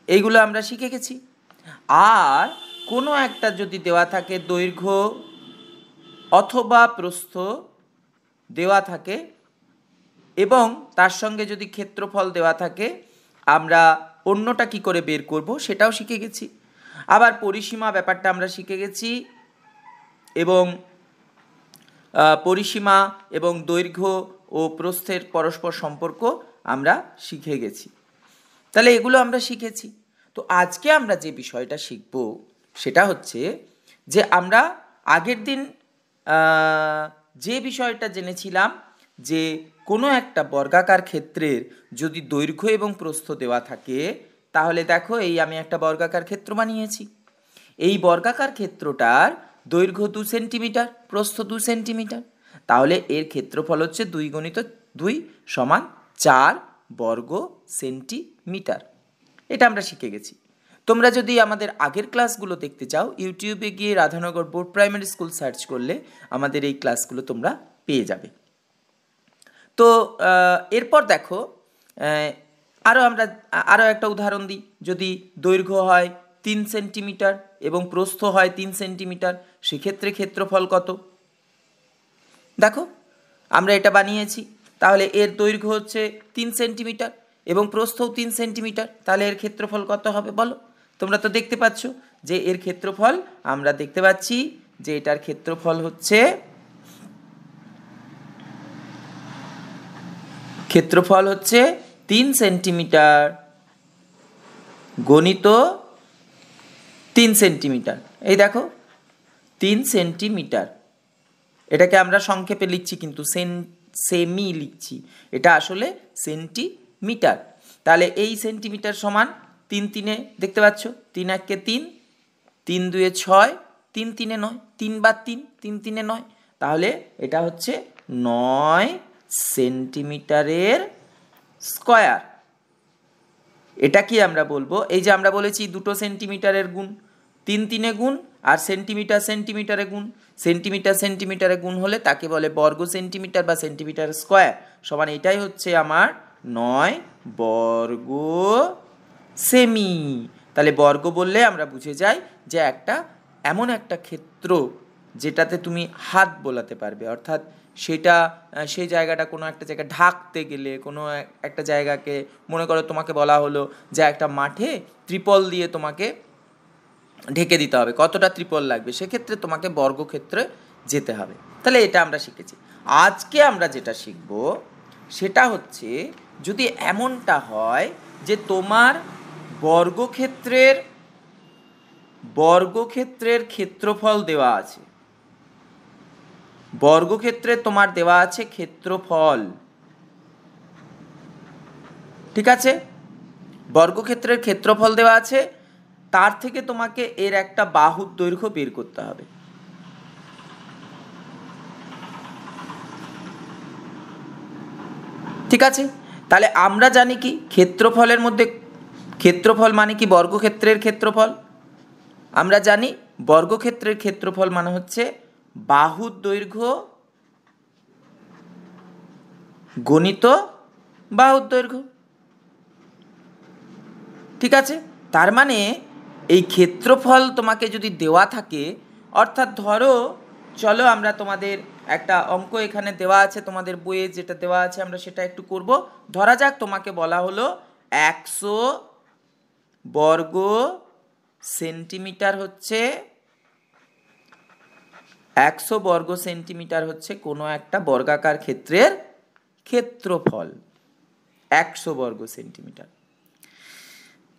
এইগুলো আমরা শিখে গেছি। আর কোনো একটা যদি দেওয়া থাকে দৈর্ঘ্য অথবা প্রস্থ দেওয়া থাকে এবং তার সঙ্গে যদি ক্ষেত্রফল দেওয়া থাকে, আমরা অন্যটা কি করে বের করব সেটাও শিখে গেছি। আবার পরিসীমা ব্যাপারটা আমরা শিখে গেছি এবং পরিসীমা এবং দৈর্ঘ্য ও প্রস্থের পরস্পর সম্পর্ক আমরা শিখে গেছি। তাহলে এগুলো আমরা শিখেছি। তো আজকে আমরা যে বিষয়টা শিখব সেটা হচ্ছে যে আমরা আগের দিন যে বিষয়টা জেনেছিলাম যে কোনো একটা বর্গাকার ক্ষেত্রের যদি দৈর্ঘ্য এবং প্রস্থ দেওয়া থাকে, তাহলে দেখো এই আমি একটা বর্গাকার ক্ষেত্র বানিয়েছি। এই বর্গাকার ক্ষেত্রটার দৈর্ঘ্য 2 সেন্টিমিটার, প্রস্থ 2 সেন্টিমিটার, তাহলে এর ক্ষেত্রফল হচ্ছে 2 গুণিত 2 সমান 4 বর্গ সেন্টিমিটার। এটা আমরা শিখে গেছি। তোমরা যদি আমাদের আগের ক্লাসগুলো দেখতে চাও, ইউটিউবে গিয়ে Radhanagar board primary school search করলে আমাদের এই ক্লাসগুলো তোমরা পেয়ে যাবে। তো এরপর দেখো আরও একটা উদাহরণ দিই। যদি দৈর্ঘ্য হয় 3 সেন্টিমিটার এবং প্রস্থ হয় 3 সেন্টিমিটার, সেক্ষেত্রে ক্ষেত্রফল কত? দেখো আমরা এটা বানিয়েছি। তাহলে এর দৈর্ঘ্য হচ্ছে 3 সেন্টিমিটার এবং প্রস্থও 3 সেন্টিমিটার, তাহলে এর ক্ষেত্রফল কত হবে বলো। তোমরা তো দেখতে পাচ্ছ যে এর ক্ষেত্রফল, আমরা দেখতে পাচ্ছি যে এটার ক্ষেত্রফল হচ্ছে 3 সেন্টিমিটার গণিত 3 সেন্টিমিটার। এই দেখো 3 সেন্টিমিটার, এটাকে আমরা সংক্ষেপে লিখছি কিন্তু সেমি লিখছি, এটা আসলে সেন্টিমিটার। তাহলে এই সেন্টিমিটার সমান 3 3 দেখতে পাচ্ছ, 3 1 3, 3 2 6, 3 3 9, 3 বার 3, 3 3 9, তাহলে এটা হচ্ছে 9 সেন্টিমিটারের স্কয়ার। এটা কি আমরা বলবো, এই যে আমরা বলেছি 2 সেন্টিমিটারের গুণ, 3 3 গুণ আর সেন্টিমিটার সেন্টিমিটারে গুণ, সেন্টিমিটার সেন্টিমিটারে গুণ হলে তাকে বলে বর্গ সেন্টিমিটার বা সেন্টিমিটার স্কয়ার, সমান এটাই হচ্ছে আমার 9 বর্গ সেমি। তাহলে বর্গ বললে আমরা বুঝে যাই যে একটা এমন একটা ক্ষেত্র যেটাতে তুমি হাত বোলাতে পারবে, অর্থাৎ সেটা সেই জায়গাটা কোনো একটা জায়গায় ঢাকতে গেলে, কোনো একটা জায়গাকে মনে করো তোমাকে বলা হলো যে একটা মাঠে ত্রিপল দিয়ে তোমাকে ঢেকে দিতে হবে, কতটা ত্রিপল লাগবে, সেক্ষেত্রে তোমাকে বর্গক্ষেত্রে যেতে হবে। তাহলে এটা আমরা শিখেছি। আজকে আমরা যেটা শিখব সেটা হচ্ছে যদি এমনটা হয় যে তোমার বর্গক্ষেত্রের ক্ষেত্রফল দেওয়া আছে, বর্গক্ষেত্রে তোমার দেওয়া আছে ক্ষেত্রফল, ঠিক আছে, বর্গক্ষেত্রের ক্ষেত্রফল দেওয়া আছে, তার থেকে তোমাকে এর একটা বাহুর দৈর্ঘ্য বের করতে হবে। ঠিক আছে, তাহলে আমরা জানি কি ক্ষেত্রফলের মধ্যে, ক্ষেত্রফল মানে কি বর্গক্ষেত্রের ক্ষেত্রফল, আমরা জানি বর্গক্ষেত্রের ক্ষেত্রফল মানে হচ্ছে বাহুর দৈর্ঘ্য গণিত বাহুর দৈর্ঘ্য। ঠিক আছে, তার মানে এই ক্ষেত্রফল তোমাকে যদি দেওয়া থাকে, অর্থাৎ ধরো চলো আমরা তোমাদের একটা অঙ্ক এখানে দেওয়া আছে তোমাদের বইয়ে, যেটা দেওয়া আছে আমরা সেটা একটু করব। ধরা যাক তোমাকে বলা হলো 100 বর্গ সেন্টিমিটার হচ্ছে 100 বর্গ সেন্টিমিটার হচ্ছে কোনো একটা বর্গাকার ক্ষেত্রের ক্ষেত্রফল। 100 বর্গ সেন্টিমিটার।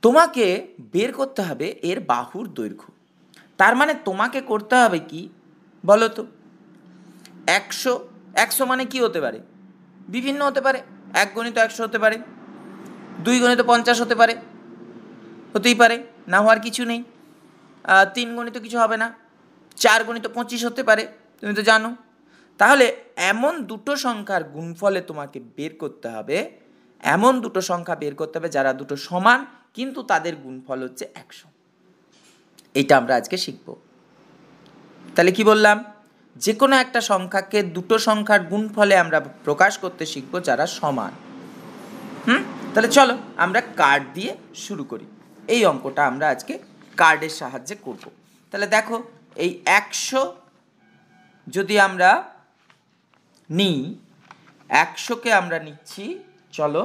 তোমাকে বের করতে হবে এর বাহুর দৈর্ঘ্য। তার মানে তোমাকে করতে হবে কি বলো তো? 100 মানে কি হতে পারে? বিভিন্ন হতে পারে। 1 গুণিত 100 হতে পারে, 2 গুণিত 50 হতে পারে, হতেই পারে, না হওয়ার কিছু নেই। 3 গুণিত কিছু হবে না, 4 গুণিত 25 হতে পারে, তুমি তো জানো। তাহলে এমন দুটো সংখ্যার গুণফলে তোমাকে বের করতে হবে, এমন দুটো সংখ্যা বের করতে হবে যারা দুটো সমান কিন্তু তাদের গুণফল হচ্ছে 100। এইটা আমরা আজকে শিখব। তাহলে কি বললাম? যে কোনো একটা সংখ্যাকে দুটো সংখ্যার গুণফলে আমরা প্রকাশ করতে শিখবো যারা সমান। তাহলে চলো আমরা কার্ড দিয়ে শুরু করি। এই অঙ্কটা আমরা আজকে কার্ডের সাহায্যে করব। তাহলে দেখো, এই 100 যদি আমরা নিই, 100কে আমরা নিচ্ছি, চলো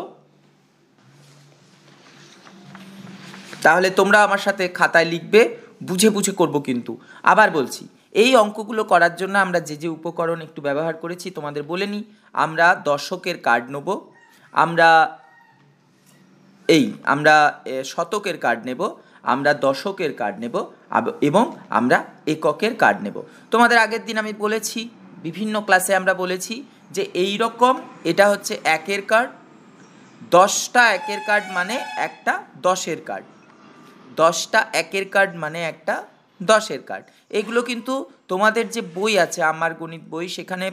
তাহলে তোমরা আমার সাথে খাতায় লিখবে, বুঝে বুঝে করবো কিন্তু। আবার বলছি, এই অঙ্কগুলো করার জন্য আমরা যে যে উপকরণ একটু ব্যবহার করেছি তোমাদের বলে নিই। আমরা দশকের কার্ড নেব, আমরা শতকের কার্ড নেব, আমরা দশকের কার্ড নেব, এবং আমরা এককের কার্ড নেব। তোমাদের আগের দিন আমি বলেছি, বিভিন্ন ক্লাসে আমরা বলেছি যে এই রকম, এটা হচ্ছে একের কার্ড, 10টা একের কার্ড মানে একটা 10-এর কার্ড, 10টা একের কার্ড মানে একটা 10-এর কার্ড। এগুলো কিন্তু তোমাদের যে বই আছে, আমার গণিত বই, সেখানে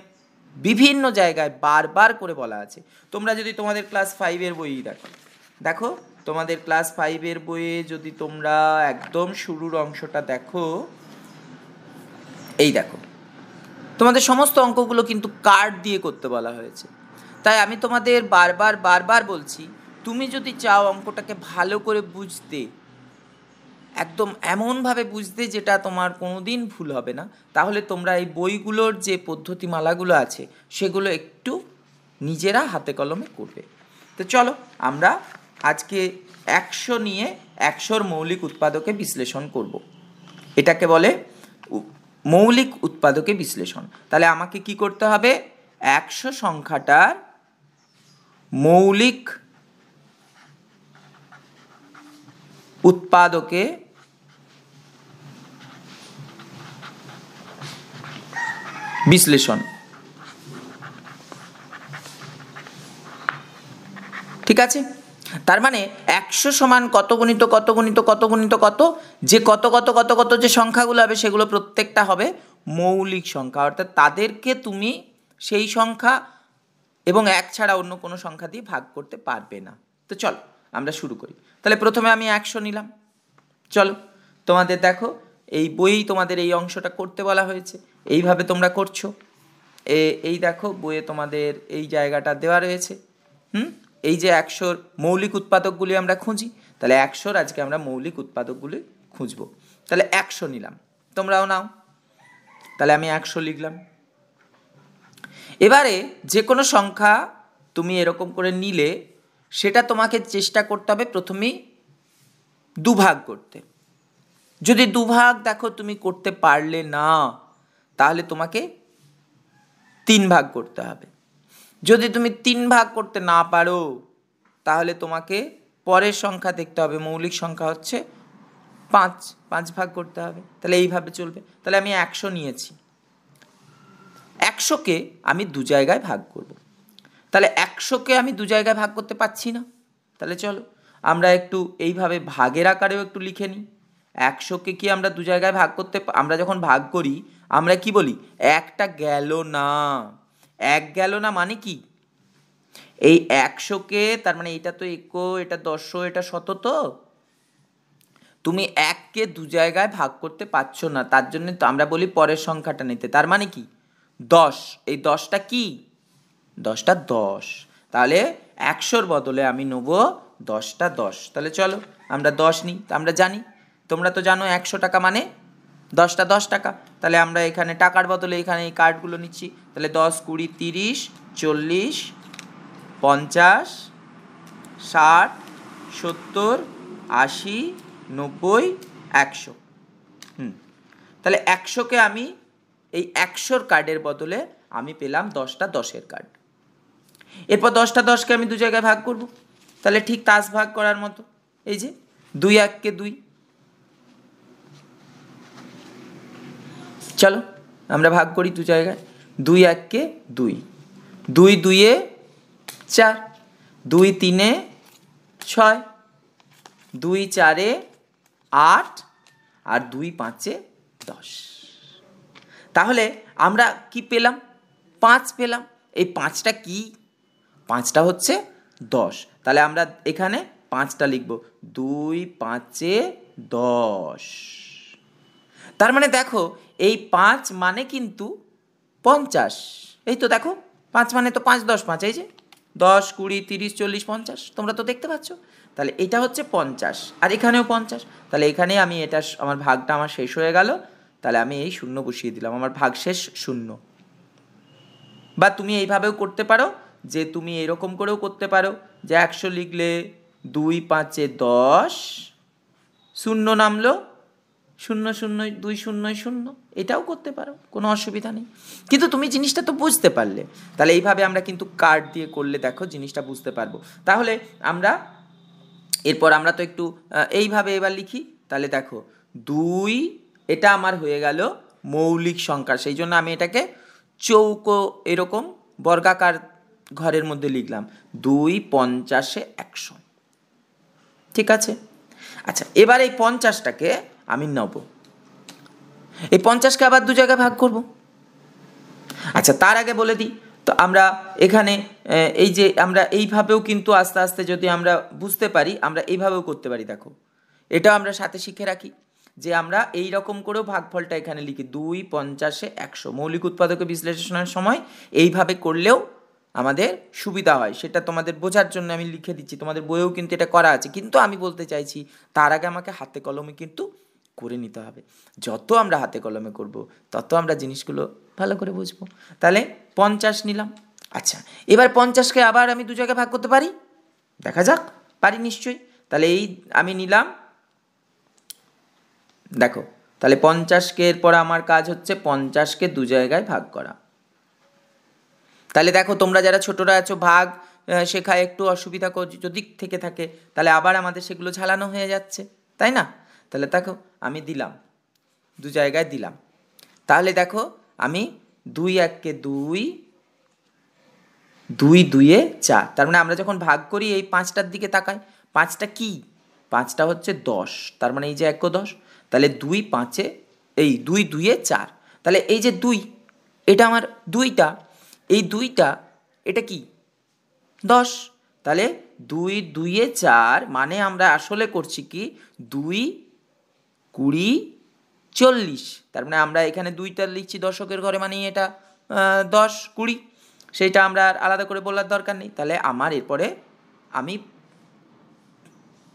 বিভিন্ন জায়গায় বারবার করে বলা আছে। তোমরা যদি তোমাদের ক্লাস 5-এর বই দেখো, তোমাদের ক্লাস 5-এর বইয়ে যদি তোমরা একদম শুরুর অংশটা দেখো, এই দেখো, তোমাদের সমস্ত অঙ্কগুলো কিন্তু কার্ড দিয়ে করতে বলা হয়েছে। তাই আমি তোমাদের বারবার বলছি, তুমি যদি চাও অঙ্কটাকে ভালো করে বুঝতে, একদম এমনভাবে বুঝতে যেটা তোমার কোনোদিন ভুল হবে না, তাহলে তোমরা এই বইগুলোর যে পদ্ধতিমালাগুলো আছে সেগুলো একটু নিজেরা হাতে কলমে করবে। তো চলো আমরা আজকে 100 নিয়ে 100-র মৌলিক উৎপাদকে বিশ্লেষণ করব। এটাকে বলে মৌলিক উৎপাদকে বিশ্লেষণ। তাহলে আমাকে কি করতে হবে? 100 সংখ্যাটার মৌলিক উৎপাদকে বিশ্লেষণ। ঠিক আছে? তার মানে 100 সমান কত গুণিত কত গুণিত কত গুণিত কত, যে কত কত কত কত যে সংখ্যাগুলো হবে সেগুলো প্রত্যেকটা হবে মৌলিক সংখ্যা, অর্থাৎ তাদেরকে তুমি সেই সংখ্যা এবং 1 ছাড়া অন্য কোনো সংখ্যা দিয়ে ভাগ করতে পারবে না। তো চলো আমরা শুরু করি। তাহলে প্রথমে আমি 100 নিলাম। চলো তোমাদের দেখো, এই বই তোমাদের এই অংশটা করতে বলা হয়েছে, এইভাবে তোমরা করছো। এই দেখো বইয়ে তোমাদের এই জায়গাটা দেওয়া রয়েছে। এই যে 100-র মৌলিক উৎপাদকগুলি আমরা খুঁজি, তাহলে 100-র আজকে আমরা মৌলিক উৎপাদকগুলি খুঁজবো। তাহলে 100 নিলাম, তোমরাও নাও। তাহলে আমি 100 লিখলাম। এবারে যে কোনো সংখ্যা তুমি এরকম করে নিলে সেটা তোমাকে চেষ্টা করতে হবে প্রথমেই দুভাগ করতে। যদি দুভাগ দেখো তুমি করতে পারলে না, তাহলে তোমাকে 3 ভাগ করতে হবে। যদি তুমি 3 ভাগ করতে না পারো, তাহলে তোমাকে পরের সংখ্যা দেখতে হবে। মৌলিক সংখ্যা হচ্ছে 5 ভাগ করতে হবে। তাহলে এইভাবে চলবে। তাহলে আমি 100 নিয়েছি, 100কে আমি 2 জায়গায় ভাগ করব। তাহলে 100কে আমি 2 জায়গায় ভাগ করতে পারছি না, তাহলে চলো আমরা একটু এইভাবে ভাগের আকারেও একটু লিখে নিই। 100কে কি আমরা 2 জায়গায় ভাগ করতে, আমরা যখন ভাগ করি আমরা কি বলি? একটা গেল না। 1 গেল না মানে কি? এই 100কে, তার মানে এটা তো 1, এটা 10, এটা 100, তো তুমি 1কে 2 জায়গায় ভাগ করতে পারছো না, তার জন্য তো আমরা বলি পরের সংখ্যাটা নিতে। তার মানে কি? 10। এই 10টা কি? 10টা 10। তাহলে 100-র বদলে আমি নেব 10টা 10। তাহলে চলো আমরা 10 নিই। আমরা জানি, তোমরা তো জানো 100 টাকা মানে 10টা 10 টাকা। তাহলে আমরা এখানে টাকার বদলে এখানে এই কার্ডগুলো নিচ্ছি। তাহলে 10, 20, 30, 40, 50, 60, 70, 80, 90, 100। তাহলে 100কে আমি এই 100র কার্ডের বদলে আমি পেলাম 10টা 10-এর কার্ড। এরপর 10টা 10কে আমি দু জায়গায় ভাগ করব। তাহলে ঠিক তাস ভাগ করার মতো, এই যে 2 1-কে 2। চলো আমরা ভাগ করি দু জায়গায়। 2 1-কে 2, 2 2-এ 4, 2 3-এ 6, 2 4-এ 8 আর 2 5-এ 10। তাহলে আমরা কি পেলাম? 5 পেলাম। এই 5টা কি? 5টা হচ্ছে 10। তাহলে আমরা এখানে 5টা লিখব, 2 5-এ 10। তার মানে দেখো এই 5 মানে কিন্তু 50। এই তো দেখো 5 মানে তো 5 10 5, এই যে 10 20 30 40 50, তোমরা তো দেখতে পাচ্ছ। তাহলে এটা হচ্ছে 50 আর এখানেও 50। তাহলে এখানে আমি এটা আমার ভাগটা আমার শেষ হয়ে গেল। তাহলে আমি এই 0 বসিয়ে দিলাম, আমার ভাগ শেষ 0। বা তুমি এইভাবেও করতে পারো, যে তুমি এরকম করেও করতে পারো যে 100 লিখলে 2 5-এ 10, 0 নামলো 0 0 2 0 0, এটাও করতে পারো, কোনো অসুবিধা নেই। কিন্তু তুমি জিনিসটা তো বুঝতে পারলে। তাহলে এইভাবে আমরা কিন্তু কার্ড দিয়ে করলে দেখো জিনিসটা বুঝতে পারবো। তাহলে আমরা এরপর আমরা তো একটু এইভাবে এবার লিখি। তাহলে দেখো 2, এটা আমার হয়ে গেল মৌলিক সংখ্যা, সেই জন্য আমি এটাকে চৌকো এরকম বর্গাকার ঘরের মধ্যে লিখলাম। 2 50-এ 100, ঠিক আছে। আচ্ছা, এবার এই 50টাকে আমি নেব, এই 50কে আবার দু জায়গায় ভাগ করব। আচ্ছা, তার আগে বলে দিই, তো আমরা এখানে এই যে আমরা এইভাবেও কিন্তু আস্তে আস্তে যদি আমরা বুঝতে পারি, আমরা এইভাবেও করতে পারি। দেখো এটাও আমরা সাথে শিখে রাখি যে আমরা এই রকম করেও ভাগফলটা এখানে লিখি, 2 50-এ 100। মৌলিক উৎপাদকের বিশ্লেষণের সময় এইভাবে করলেও আমাদের সুবিধা হয়, সেটা তোমাদের বোঝার জন্য আমি লিখে দিচ্ছি। তোমাদের বইয়েও কিন্তু এটা করা আছে, কিন্তু আমি বলতে চাইছি তার আগে আমাকে হাতে কলমে কিন্তু করে নিতে হবে। যত আমরা হাতে কলমে করব তত আমরা জিনিসগুলো ভালো করে বুঝবো। তাহলে 50 নিলাম। আচ্ছা, এবার 50কে আবার আমি দু জায়গায় ভাগ করতে পারি, দেখা যাক পারি নিশ্চয়ই। তাহলে এই আমি নিলাম, দেখো তাহলে 50কে এরপর আমার কাজ হচ্ছে 50কে দু জায়গায় ভাগ করা। তাহলে দেখো তোমরা যারা ছোটরা আছো, ভাগ শেখায় একটু অসুবিধা যদি থেকে থাকে, তাহলে আবার আমাদের সেগুলো ঝালানো হয়ে যাচ্ছে, তাই না? তাহলে দেখো আমি দিলাম, দু জায়গায় দিলাম। তাহলে দেখো আমি 2 1-কে 2, 2 2-এ 4। তার মানে আমরা যখন ভাগ করি এই 5টার দিকে তাকাই, 5টা কি? 5টা হচ্ছে 10। তার মানে এই যে 1 10, তাহলে 2 5-এ এই 2 2-এ 4। তাহলে এই যে 2, এটা আমার 2টা, এই 2টা এটা কি? 10। তাহলে 2 2-এ 4 মানে আমরা আসলে করছি কি 2 20 40। তার মানে আমরা এখানে 2টা লিখছি দশকের ঘরে, মানে এটা 10 20, সেইটা আমরা আর আলাদা করে বলার দরকার নেই। তাহলে আমার এরপরে আমি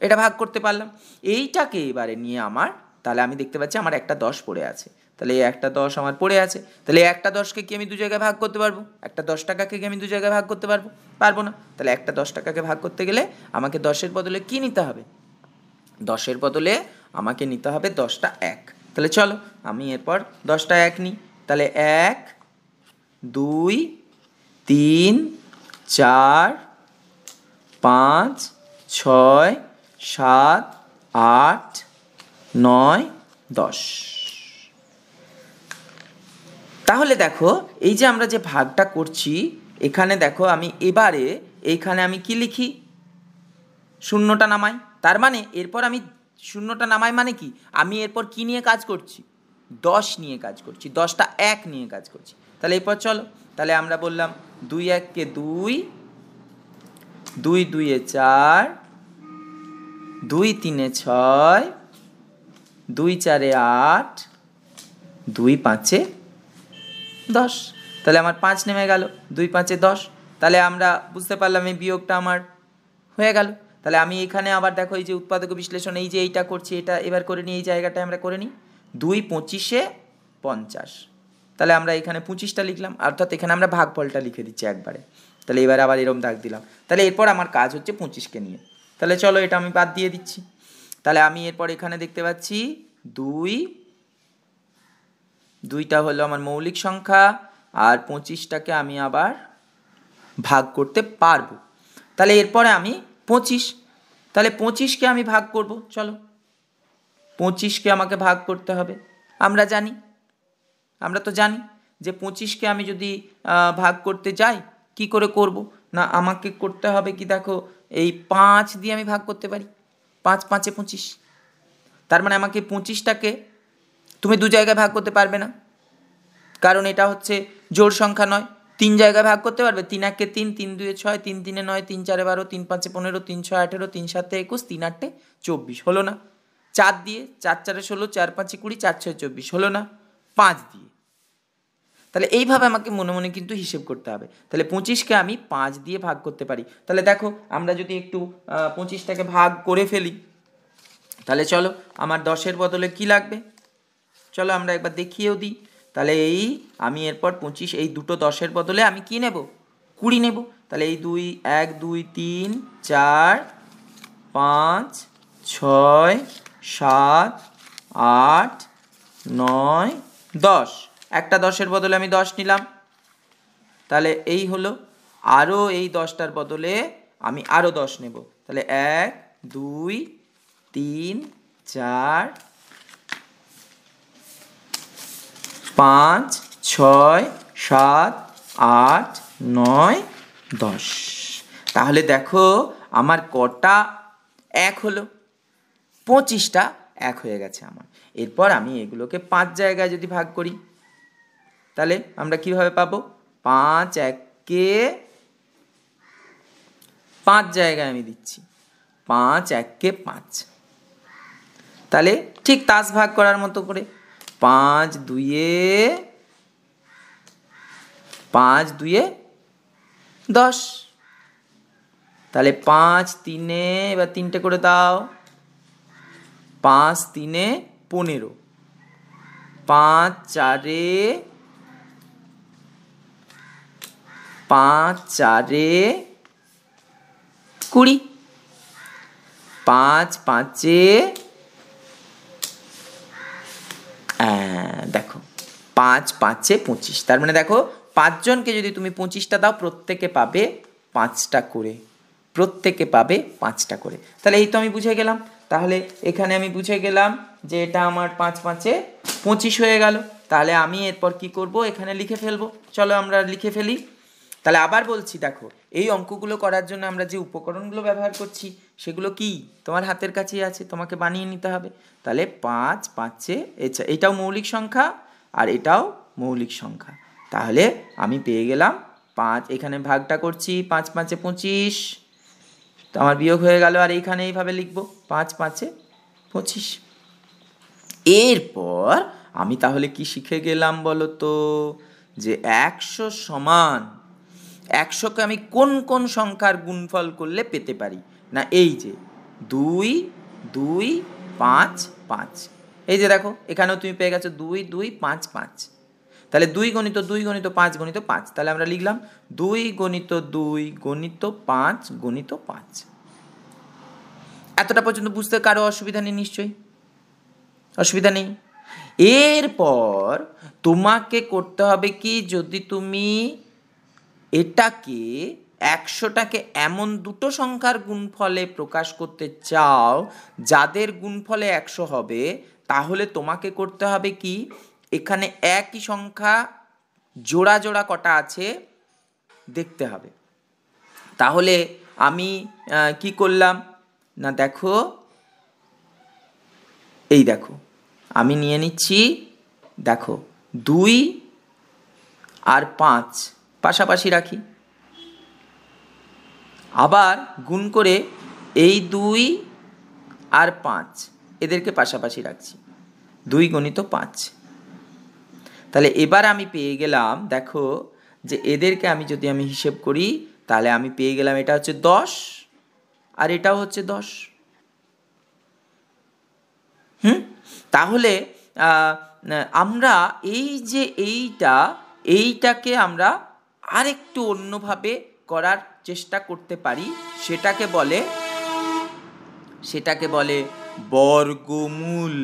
এটা ভাগ করতে পারলাম। এইটাকে এবারে নিয়ে আমার, তাহলে আমি দেখতে পাচ্ছি আমার একটা 10 পড়ে আছে। তাহলে এই একটা 10 আমার পড়ে আছে। তাহলে একটা 10কে কি আমি দু জায়গায় ভাগ করতে পারবো? একটা 10 টাকাকে কি আমি দু জায়গায় ভাগ করতে পারবো? পারবো না। তাহলে একটা 10 টাকাকে ভাগ করতে গেলে আমাকে 10-এর বদলে কি নিতে হবে? 10-এর বদলে আমাকে নিতে হবে 10টা 1। তাহলে চলো আমি এরপর 10টা 1 নিই। তাহলে 1 2 3 4 5 6 7 8 9 10। তাহলে দেখো এই যে আমরা যে ভাগটা করছি, এখানে দেখো আমি এবারে এইখানে আমি কি লিখি? শূন্যটা নামাই। তার মানে এরপর আমি শূন্যটা নামাই মানে কি? আমি এরপর কি নিয়ে কাজ করছি? 10 নিয়ে কাজ করছি, 10টা 1 নিয়ে কাজ করছি। তাহলে এরপর চলো, তাহলে আমরা বললাম 2 1-কে 2, 2 2-এ 4, 2 3-এ 6, 2 4-এ 8, 2 5-এ 10। তাহলে আমার 5 নেমে গেল, 2 5-এ 10। তাহলে আমরা বুঝতে পারলাম এই বিয়োগটা আমার হয়ে গেল। তাহলে আমি এখানে আবার দেখো এই যে উৎপাদক বিশ্লেষণ, এই যে এইটা করছি, এটা এবার করে নিই, এই জায়গাটায় আমরা করে নিই। 2 25-এ 50। তাহলে আমরা এখানে 25টা লিখলাম, অর্থাৎ এখানে আমরা ভাগফলটা লিখে দিচ্ছি একবারে। তাহলে এবার আবার এরম দাগ দিলাম। তাহলে এরপর আমার কাজ হচ্ছে 25কে নিয়ে। তাহলে চলো এটা আমি বাদ দিয়ে দিচ্ছি। তাহলে আমি এরপর এখানে দেখতে পাচ্ছি 2, 2টা হলো আমার মৌলিক সংখ্যা, আর 25টাকে আমি আবার ভাগ করতে পারবো। তাহলে এরপরে আমি 25, তাহলে 25কে আমি ভাগ করব। চলো 25কে আমাকে ভাগ করতে হবে। আমরা তো জানি যে 25কে আমি যদি ভাগ করতে যাই কি করে করব, না আমাকে করতে হবে কি, দেখো এই 5 দিয়ে আমি ভাগ করতে পারি। 5 5-এ 25। তার মানে আমাকে 25টাকে তুমি 2 জায়গায় ভাগ করতে পারবে না, কারণ এটা হচ্ছে জোড় সংখ্যা নয়। 3 জায়গায় ভাগ করতে পারবে। 3 1-এ 3, 3 2-এ 6, 3 3-এ 9, 3 4-এ 12, 3 5-এ 15, 3 6-এ 18, 3 7-এ 21, 3 8-এ 24, হলো না? 4 দিয়ে, 4 4-এ 16, 4 5-এ 20, 4 6-এ 24, হলো না? 5 দিয়ে। তাহলে এইভাবে আমাকে মনে মনে কিন্তু হিসেব করতে হবে। তাহলে 25কে আমি 5 দিয়ে ভাগ করতে পারি। তাহলে দেখো আমরা যদি একটু 25টাকে ভাগ করে ফেলি, তাহলে চলো আমার 10-এর বদলে কি লাগবে, চলো আমরা একবার দেখিয়েও দিই। তাহলে এই আমি এরপর 25, এই দুটো 10-এর বদলে আমি কি নেব, 20 নেব। তাহলে এই 2 1 2 3 4 5 6 7 8 9 10, একটা 10-এর বদলে আমি 10 নিলাম। তাহলে এই হলো, আরও এই 10টার বদলে আমি আরও 10 নেব। তাহলে 1 2 3 4 5 6 7 8 9 10। তাহলে দেখো আমার কটা 1 হলো, 25টা 1 হয়ে গেছে আমার। এরপর আমি এগুলোকে 5 জায়গায় যদি ভাগ করি, তাহলে আমরা কিভাবে পাবো, 5 1-কে 5 জায়গায় আমি দিচ্ছি, 5 1-কে 5। তাহলে ঠিক তাস ভাগ করার মতো করে 5 2-এ 10। তাহলে 5 3-এ, এবার 3টে করে দাও, 5 3-এ 15, 5 4-এ 20, 5 5-এ দেখো 5 5-এ 25। তার মানে দেখো 5 জনকে যদি তুমি 25টা দাও, প্রত্যেকে পাবে 5টা করে, প্রত্যেকে পাবে 5টা করে। তাহলে এই তো আমি বুঝে গেলাম। তাহলে এখানে আমি বুঝে গেলাম যে এটা আমার 5 5-এ 25 হয়ে গেল। তাহলে আমি এরপর কি করব, এখানে লিখে ফেলবো। চলো আমরা লিখে ফেলি। তাহলে আবার বলছি, দেখো এই অঙ্কগুলো করার জন্য আমরা যে উপকরণগুলো ব্যবহার করছি সেগুলো কি তোমার হাতের কাছেই আছে, তোমাকে বানিয়ে নিতে হবে। তাহলে 5 5-এ, এটাও মৌলিক সংখ্যা আর এটাও মৌলিক সংখ্যা। তাহলে আমি পেয়ে গেলাম 5, এখানে ভাগটা করছি, 5 5-এ 25, তো আমার বিয়োগ হয়ে গেল, আর এইখানে এইভাবে লিখবো 5 5-এ 25। এরপর আমি তাহলে কি শিখে গেলাম বলো তো, যে 100 সমান 100কে আমি কোন কোন সংখ্যার গুণফল করলে পেতে পারি, না এই যে 2 2 5 5, এই যে দেখো এখানেও তুমি পেয়ে গেছো 2 2 5 5। তাহলে 2 গণিত 2 গণিত 5 গণিত 5, তাহলে আমরা লিখলাম 2 গণিত 2 গণিত 5 গণিত 5। এতটা পর্যন্ত বুঝতে কারো অসুবিধা নেই? নিশ্চয়ই অসুবিধা নেই। এরপর তোমাকে করতে হবে কি, যদি তুমি এটাকে 100টাকে এমন দুটো সংখ্যার গুণফলে প্রকাশ করতে চাও যাদের গুণফলে 100 হবে, তাহলে তোমাকে করতে হবে কি, এখানে একই সংখ্যা জোড়া জোড়া কটা আছে দেখতে হবে। তাহলে আমি কি করলাম, না দেখো এই দেখো আমি নিয়ে নিচ্ছি, দেখো 2 আর 5 পাশাপাশি রাখি, আবার গুণ করে এই 2 আর 5 এদেরকে পাশাপাশি রাখছি, 2 গণিত 5। তাহলে এবার আমি পেয়ে গেলাম, দেখো যে এদেরকে আমি যদি হিসেব করি, তাহলে আমি পেয়ে গেলাম এটা হচ্ছে 10 আর এটাও হচ্ছে 10। তাহলে আহ, আমরা এইটাকে আমরা আরেকটু অন্যভাবে করার চেষ্টা করতে পারি। সেটাকে বলে বর্গমূল।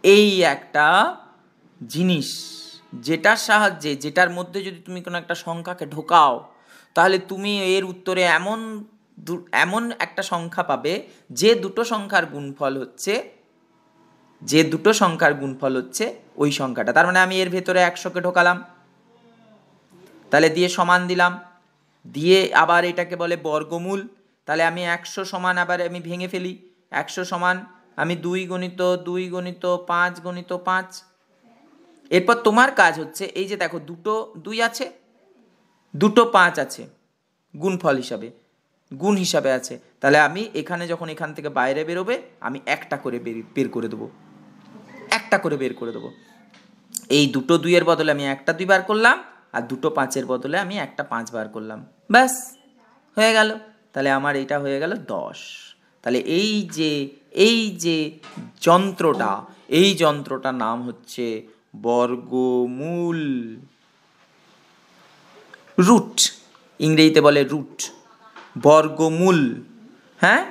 এই একটা জিনিস যেটার মধ্যে যদি তুমি কোনো একটা সংখ্যাকে ঢোকাও, তাহলে তুমি এর উত্তরে এমন একটা সংখ্যা পাবে যে দুটো সংখ্যার গুণফল হচ্ছে ওই সংখ্যাটা। তার মানে আমি এর ভেতরে 100কে ঢোকালাম, তাহলে দিয়ে সমান দিলাম, দিয়ে আবার এটাকে বলে বর্গমূল। তাহলে আমি 100 সমান, আবার আমি ভেঙে ফেলি, 100 সমান আমি 2 গুণিত 2 গুণিত 5 গুণিত 5। এরপর তোমার কাজ হচ্ছে, এই যে দেখো দুটো 2 আছে, দুটো 5 আছে গুণ হিসাবে আছে, তাহলে আমি এখানে যখন এখান থেকে বাইরে বেরোবে আমি একটা করে বের করে দেবো। এই দুটো 2 এর বদলে আমি একটা 2 বার করলাম, আর দুটো 5-এর বদলে আমি একটা 5 বার করলাম, ব্যাস হয়ে গেল। তাহলে আমার এটা হয়ে গেল 10। তাহলে এই যে যন্ত্রটার নাম হচ্ছে বর্গমূল, রুট, ইংরেজিতে বলে রুট, বর্গমূল। হ্যাঁ,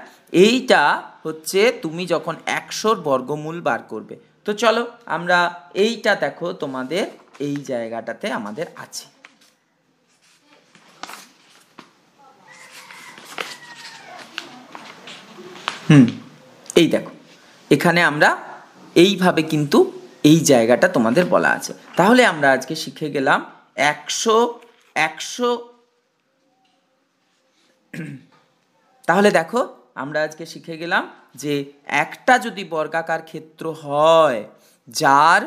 এইটা হচ্ছে তুমি যখন 100-র বর্গমূল বার করবে। তো চলো আমরা এইটা দেখো, তোমাদের এই জায়গাটাতে আমাদের আছে। এই দেখো, এখানে আমরা এইভাবে কিন্তু এই জায়গাটা তোমাদের বলা আছে। তাহলে আমরা আজকে শিখে গেলাম 100। তাহলে দেখো আমরা আজকে শিখে গেলাম যে একটা যদি বর্গাকার ক্ষেত্র হয় যার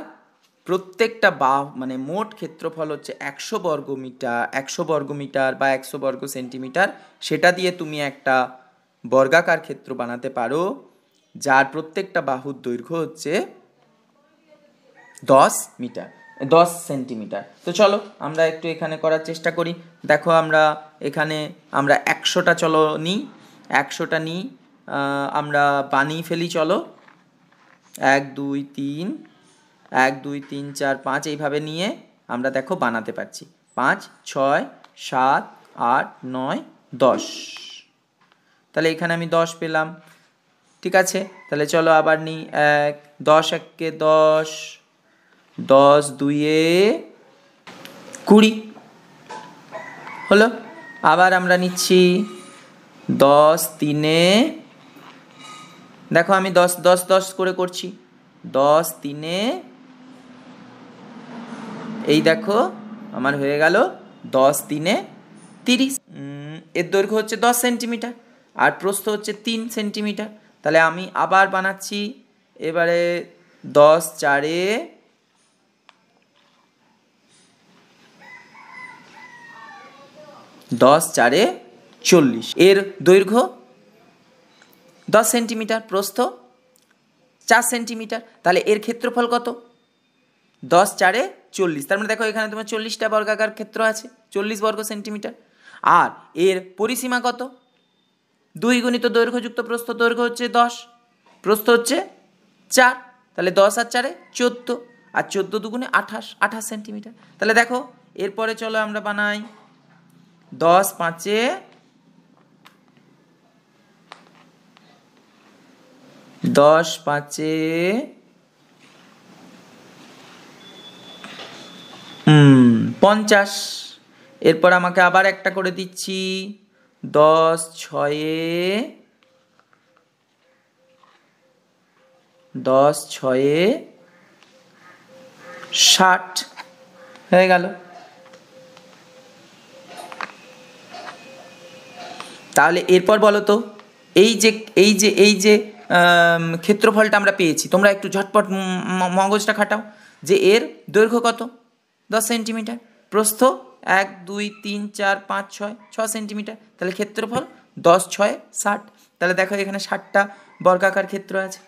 প্রত্যেকটা মানে মোট ক্ষেত্রফল হচ্ছে 100 বর্গমিটার বা 100 বর্গ সেন্টিমিটার, সেটা দিয়ে তুমি একটা বর্গাকার ক্ষেত্র বানাতে পারো যার প্রত্যেকটা বাহুর দৈর্ঘ্য হচ্ছে 10 সেন্টিমিটার। তো চলো আমরা একটু এখানে করার চেষ্টা করি। দেখো আমরা 100টা চলো নিই, 100টা নিই, আমরা বানিয়ে ফেলি। চলো 1 2 3 1 2 3 4 5 এইভাবে নিয়ে আমরা দেখো বানাতে পারছি। 5 6 7 8 9 10। তাহলে এখানে আমি 10 পেলাম, ঠিক আছে। তাহলে চলো আবার নিই, 10 1 10, 10 2 20 হলো। আবার আমরা নিচ্ছি 10 3, দেখো আমি 10 10 10 করে করছি, 10 3, এই দেখো আমার হয়ে গেল 10 3 30। এর দৈর্ঘ্য হচ্ছে 10 সেন্টিমিটার আর প্রস্থ হচ্ছে 3 সেন্টিমিটার। তাহলে আমি আবার বানাচ্ছি, এবারে 10 4 40। এর দৈর্ঘ্য 10 সেন্টিমিটার, প্রস্থ 4 সেন্টিমিটার। তাহলে এর ক্ষেত্রফল কত? 10 4 40। তার মানে দেখো এখানে তোমার 40টা বর্গাকার ক্ষেত্র আছে, 40 বর্গ সেন্টিমিটার। আর এর পরিসীমা কত? 2 গুণিত দৈর্ঘ্য যুক্ত প্রস্থ, দৈর্ঘ্য হচ্ছে 10, প্রস্থ হচ্ছে 4। তাহলে 10 আর 4 14, আর 14 দুগুণে 28 সেন্টিমিটার। তাহলে দেখো এরপরে চলো আমরা বানাই 10 5 50। এরপর আমাকে আবার একটা করে দিচ্ছি, 10 6 60 হয়ে গেল। তাহলে এরপর বলো তো, এই যে ক্ষেত্রফলটা আমরা পেয়েছি, তোমরা একটু ঝটপট মগজটা খাটাও, যে এর দৈর্ঘ্য কত? 10 সেন্টিমিটার, প্রস্থ 1 2 3 4 5 6 সেন্টিমিটার। তাহলে ক্ষেত্রফল 10 6 60। তাহলে দেখো এখানে 60টা বর্গাকার ক্ষেত্র আছে।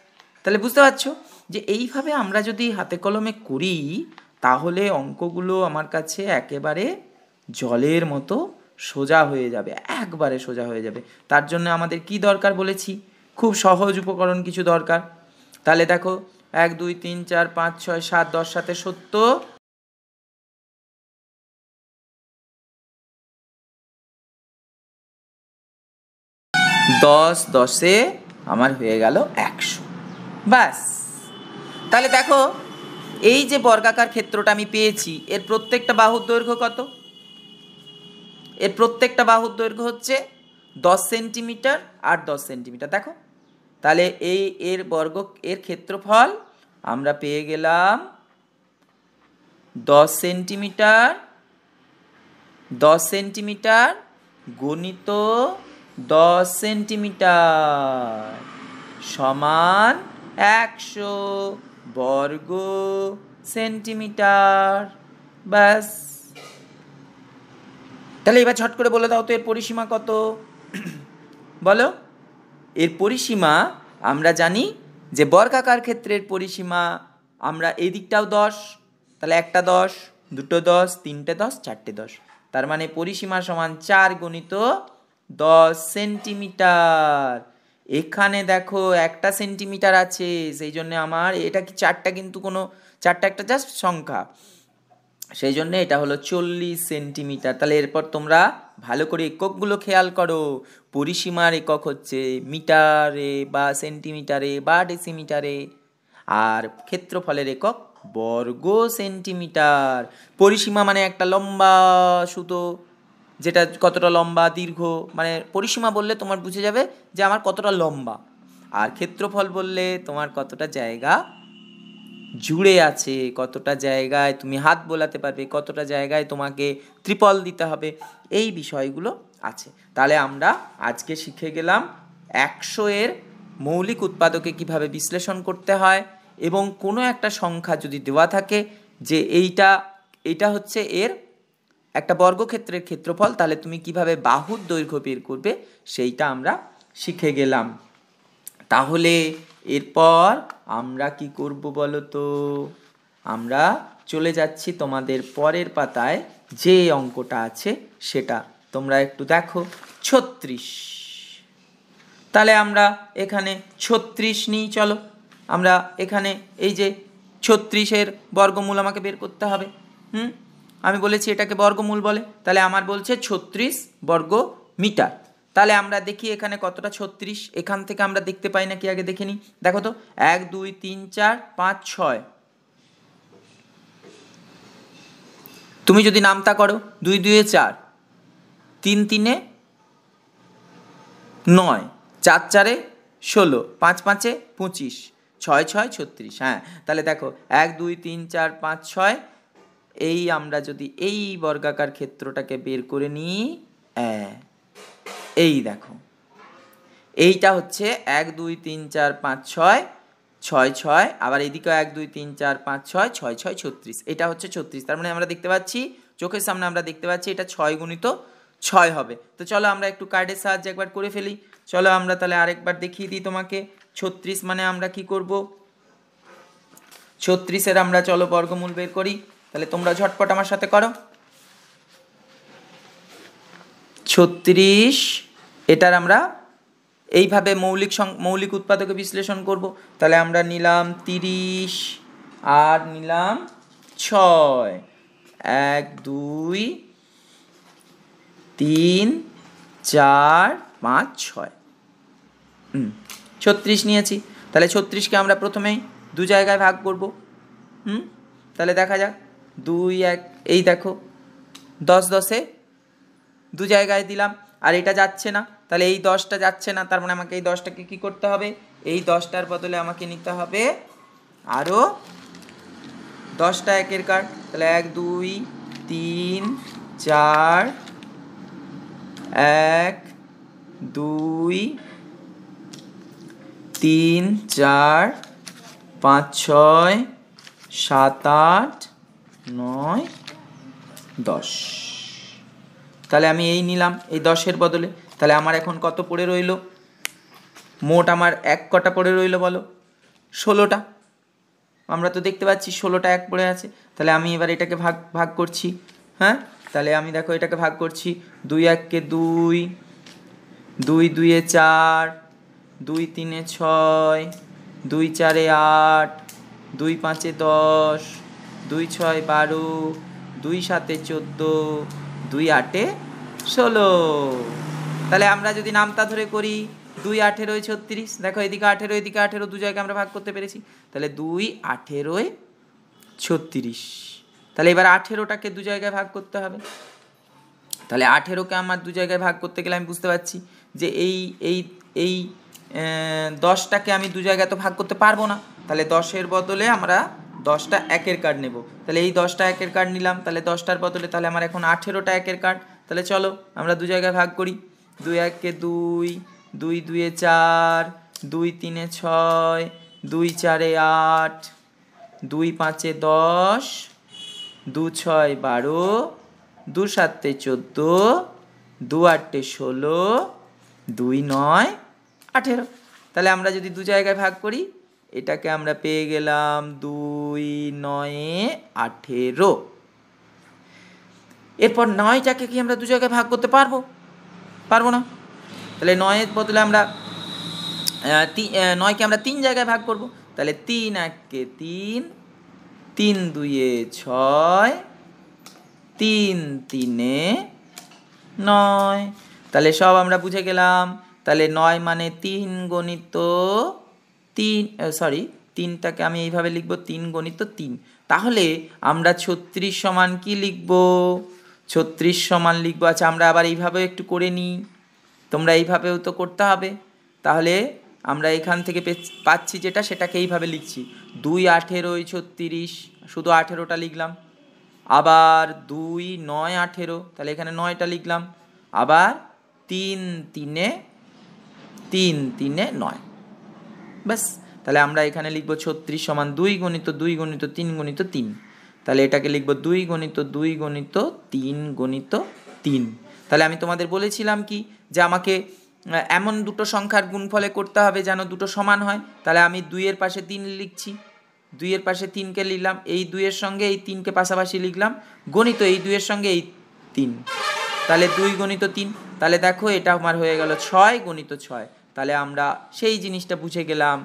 তাহলে বুঝতে পারছো যে এইভাবে আমরা যদি হাতে কলমে করি তাহলে অঙ্কগুলো আমার কাছে একেবারে জলের মতো সোজা হয়ে যাবে, একবারে সোজা হয়ে যাবে। তার জন্য আমাদের কি দরকার বলেছি? খুব সহজ উপকরণ কিছু দরকার। তাহলে দেখো 1 2 3 4 5 6 7 10 7 70, 10 10 আমার হয়ে গেল 100। ব্যাস। তাহলে দেখো এই যে বর্গাকার ক্ষেত্রটা আমি পেয়েছি, এর প্রত্যেকটা বাহুর দৈর্ঘ্য কত? এর প্রত্যেকটা বাহুর দৈর্ঘ্য হচ্ছে 10 সেন্টিমিটার আর 10 সেন্টিমিটার। দেখো তাহলে এর ক্ষেত্রফল আমরা পেয়ে গেলাম 10 সেন্টিমিটার, 10 সেন্টিমিটার গুণিত 10 সেন্টিমিটার সমান 100 বর্গ সেন্টিমিটার। ব্যাস। তাহলে এবার ঝট করে বলে দাও তো এর পরিসীমা কত? বলো। এর পরিসীমা আমরা জানি যে বর্গাকার ক্ষেত্রের পরিসীমা আমরা এই দিকটাও 10, তাহলে একটা 10, দুটো 10, তিনটে 10, চারটে 10, তার মানে পরিসীমা সমান 4 গুণিত 10 সেন্টিমিটার। এখানে দেখো একটা সেন্টিমিটার আছে, সেই জন্য আমার এটা কি চারটা, কিন্তু কোনো চারটা একটা জাস্ট সংখ্যা, সেই জন্য এটা হলো 40 সেন্টিমিটার। তাহলে এরপর তোমরা ভালো করে এককগুলো খেয়াল করো। পরিসীমার একক হচ্ছে মিটারে বা সেন্টিমিটারে বা ডেসিমিটারে, আর ক্ষেত্রফলের একক বর্গ সেন্টিমিটার। পরিসীমা মানে একটা লম্বা সুতো, যেটা কতটা লম্বা দীর্ঘ, মানে পরিসীমা বললে তোমার বুঝে যাবে যে আমার কতটা লম্বা, আর ক্ষেত্রফল বললে তোমার কতটা জায়গা জুড়ে আছে, কতটা জায়গায় তুমি হাত বোলাতে পারবে, কতটা জায়গায় তোমাকে ত্রিপল দিতে হবে, এই বিষয়গুলো আছে। তাহলে আমরা আজকে শিখে গেলাম 100 এর মৌলিক উৎপাদকে কিভাবে বিশ্লেষণ করতে হয়, এবং কোনো একটা সংখ্যা যদি দেওয়া থাকে যে এইটা হচ্ছে এর একটা বর্গক্ষেত্রের ক্ষেত্রফল, তাহলে তুমি কিভাবে বাহুর দৈর্ঘ্য বের করবে সেইটা আমরা শিখে গেলাম। তাহলে এরপর আমরা কি করব বলো তো? আমরা চলে যাচ্ছি তোমাদের পরের পাতায়, যে অঙ্কটা আছে সেটা তোমরা একটু দেখো, 36। তাহলে আমরা এখানে 36 নিই। চলো আমরা এখানে এই যে 36-এর বর্গমূল আমাকে বের করতে হবে। আমি বলেছি এটাকে বর্গমূল বলে, তাহলে আমার বলছে 36 বর্গ মিটার। তাহলে আমরা দেখি এখানে কতটা 36, এখান থেকে আমরা দেখতে পাই নাকি আগে দেখে নিই। দেখো তো 1 2 3 4 5 6, তুমি যদি নামতা করো 2 2 4, 3 3 9, 4 4 16, 5 5 25, 6 6 36। হ্যাঁ, তাহলে দেখো 1 2 3 4 5 6, এই আমরা যদি এই বর্গাকার ক্ষেত্রটাকে বের করে নিই, এই দেখো এইটা হচ্ছে 1 2 3 4 5 6 6 6, আবার এইদিকে 1 2 3 4 5 6 6 6 36, এটা হচ্ছে 36। তার মানে আমরা দেখতে পাচ্ছি, চোখের সামনে আমরা দেখতে পাচ্ছি এটা 6 গুণিত 6 হবে। তো চলো আমরা একটু কার্ডের সাহায্যে একবার করে ফেলি। চলো আমরা তাহলে আরেকবার দেখিয়ে দিই তোমাকে। 36 মানে আমরা কি করব, 36-এর আমরা চলো বর্গমূল বের করি। তাহলে তোমরা ঝটপট আমার সাথে করো। 36 এটার আমরা এইভাবে মৌলিক উৎপাদকে বিশ্লেষণ করব। তাহলে আমরা নিলাম 30 আর নিলাম 6, 1 2 3 4 5 6, 36 নিয়েছি। তাহলে 36কে আমরা প্রথমেই দু জায়গায় ভাগ করব। তাহলে দেখা যাক 2 1, এই দেখো 10 10-এ দু জায়গায় দিলাম, আর এটা যাচ্ছে না, তাহলে এই 10টা যাচ্ছে না, তার মানে আমাকে এই 10টাকে কী করতে হবে, এই 10টার বদলে আমাকে নিতে হবে আরও 10টা একের কার্ড। তাহলে 1 2 3 4, 1 2 3 4 5 6 7 8 9 10। তাহলে আমি এই নিলাম এই 10-এর বদলে। তাহলে আমার এখন কত পড়ে রইল, মোট আমার এক কটা পড়ে রইল বলো? 16টা। আমরা তো দেখতে পাচ্ছি 16টা এক পড়ে আছে। তাহলে আমি এবার এটাকে ভাগ করছি। হ্যাঁ, তাহলে আমি দেখো এটাকে ভাগ করছি। 2 1-কে 2, 2 2-এ 4, 2 3-এ 6, 2 4-এ 8, 2 5 10, 2 6 12, 2 7 14, 2 8 16। তাহলে আমরা যদি নামতা ধরে করি 2 18 36, দেখো এদিকে 18 এদিকে 18, দু জায়গায় আমরা ভাগ করতে পেরেছি। তাহলে 2 18 36। তাহলে এবার 18টাকে দু জায়গায় ভাগ করতে হবে। তাহলে 18কে আমার দু জায়গায় ভাগ করতে গেলে আমি বুঝতে পারছি যে এই 10টাকে আমি দু জায়গায় তো ভাগ করতে পারবো না। তাহলে 10-এর বদলে আমরা 10টা একের কার্ড নেব। তাহলে এই 10টা একের কার্ড নিলাম, তাহলে 10টার বদলে তাহলে আমার এখন 18টা একের কার্ড। তাহলে চলো আমরা দু জায়গায় ভাগ করি। 2 1 2, 2 2 4, 2 3 6, 2 4 8, 2 5 10, 2 6 12, 2 7 14, 2 8 16, 2 9 18। তাহলে আমরা যদি দু জায়গায় ভাগ করি এটাকে আমরা পেয়ে গেলাম 2 9 18। এরপর 9টাকে কি আমরা দু জায়গায় ভাগ করতে পারবো না। তাহলে 9-এর বদলে আমরা 9কে আমরা 3 জায়গায় ভাগ করব। তাহলে 3 1 3, 3 2 6, 3 3 9। তাহলে সব আমরা বুঝে গেলাম। তাহলে 9 মানে 3 গণিত 3, 3টাকে আমি এইভাবে লিখব 3 গণিত 3। তাহলে আমরা 36 সমান কি লিখব? 36 সমান লিখব, আচ্ছা আমরা আবার এইভাবেও একটু করে নিই, তোমরা এইভাবেও তো করতে হবে। তাহলে আমরা এখান থেকে পাচ্ছি যেটা সেটাকে এইভাবে লিখছি, 2 18 36, শুধু 18টা লিখলাম। আবার 2 9 18, তাহলে এখানে 9টা লিখলাম। আবার 3 3 9। ব্যাস, তাহলে আমরা এখানে লিখব 36 সমান 2 গণিত 2 গণিত 3 গণিত 3। তাহলে এটাকে লিখব 2 গণিত 2 গণিত 3 গণিত 3। তাহলে আমি তোমাদের বলেছিলাম কি যে আমাকে এমন দুটো সংখ্যার গুণফলে করতে হবে যেন দুটো সমান হয়। তাহলে আমি 2-এর পাশে 3 লিখছি, 2-এর পাশে 3কে লিখলাম, এই 2-এর সঙ্গে এই 3কে পাশাপাশি লিখলাম, গণিত এই 2-এর সঙ্গে এই 3, তাহলে 2 গণিত 3। তাহলে দেখো এটা আমার হয়ে গেল 6 গণিত 6। তাহলে আমরা সেই জিনিসটা বুঝে গেলাম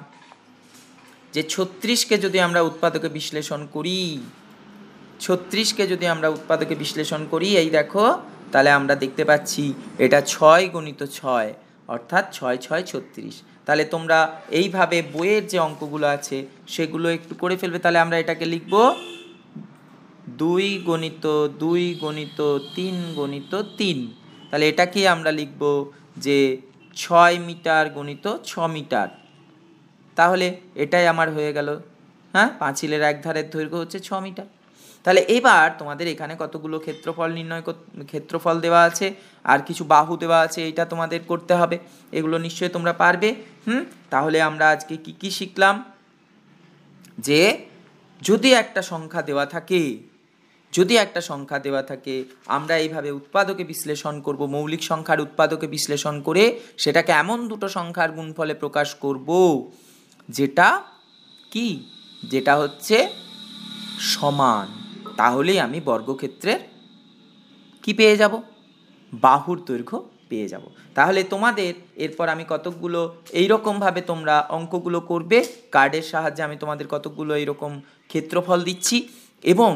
যে 36কে যদি আমরা উৎপাদকে বিশ্লেষণ করি, 36কে যদি আমরা উৎপাদকে বিশ্লেষণ করি, এই দেখো তাহলে আমরা দেখতে পাচ্ছি এটা 6 গণিত 6, অর্থাৎ 6 6 36। তাহলে তোমরা এইভাবে বইয়ের যে অঙ্কগুলো আছে সেগুলো একটু করে ফেলবে। তাহলে আমরা এটাকে লিখব 2 গণিত 2 গণিত 3 গণিত 3। তাহলে এটাকে আমরা লিখব যে 6 মিটার গণিত 6 মিটার। তাহলে এটাই আমার হয়ে গেল, হ্যাঁ, পাঁচিলের এক ধারের দৈর্ঘ্য হচ্ছে 6 মিটার। তাহলে এবার তোমাদের এখানে কতগুলো ক্ষেত্রফল দেওয়া আছে আর কিছু বাহু দেওয়া আছে, এইটা তোমাদের করতে হবে। এগুলো নিশ্চয়ই তোমরা পারবে। তাহলে আমরা আজকে কি শিখলাম? যে যদি একটা সংখ্যা দেওয়া থাকে আমরা এইভাবে উৎপাদকে বিশ্লেষণ করব, মৌলিক সংখ্যার উৎপাদকে বিশ্লেষণ করে সেটাকে এমন দুটো সংখ্যার গুণফলে প্রকাশ করব যেটা হচ্ছে সমান। তাহলেই আমি বর্গক্ষেত্রের কি পেয়ে যাব? বাহুর দৈর্ঘ্য পেয়ে যাব। তাহলে তোমাদের এরপর আমি কতকগুলো এইরকমভাবে তোমরা অঙ্কগুলো করবে, কার্ডের সাহায্যে আমি তোমাদের কতকগুলো এইরকম ক্ষেত্রফল দিচ্ছি এবং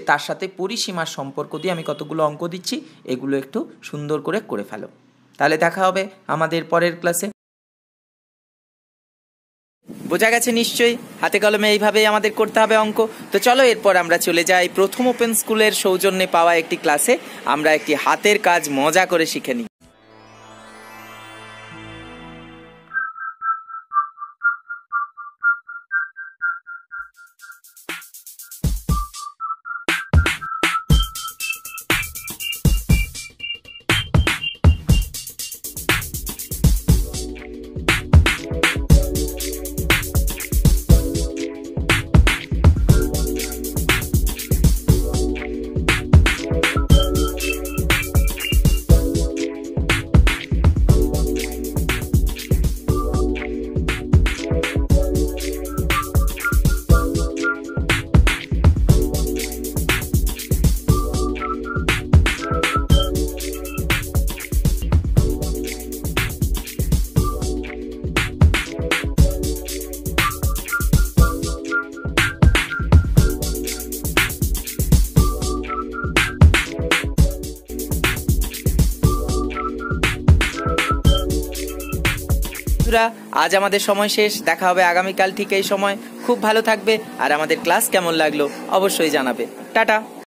তার সাথে পরিসীমার সম্পর্ক দিয়ে আমি কতগুলো অঙ্ক দিচ্ছি, এগুলো একটু সুন্দর করে ফেলো। তাহলে দেখা হবে আমাদের পরের ক্লাসে। বোঝা গেছে নিশ্চয়ই, হাতে কলমে এইভাবেই আমাদের করতে হবে অঙ্ক। তো চলো এরপর আমরা চলে যাই প্রথম ওপেন স্কুলের সৌজন্যে পাওয়া একটি ক্লাসে, আমরা একটি হাতের কাজ মজা করে শিখে নিই। বন্ধুরা, আজ আমাদের সময় শেষ। দেখা হবে আগামীকাল ঠিক এই সময়। খুব ভালো থাকবে, আর আমাদের ক্লাস কেমন লাগলো অবশ্যই জানাবে। টাটা।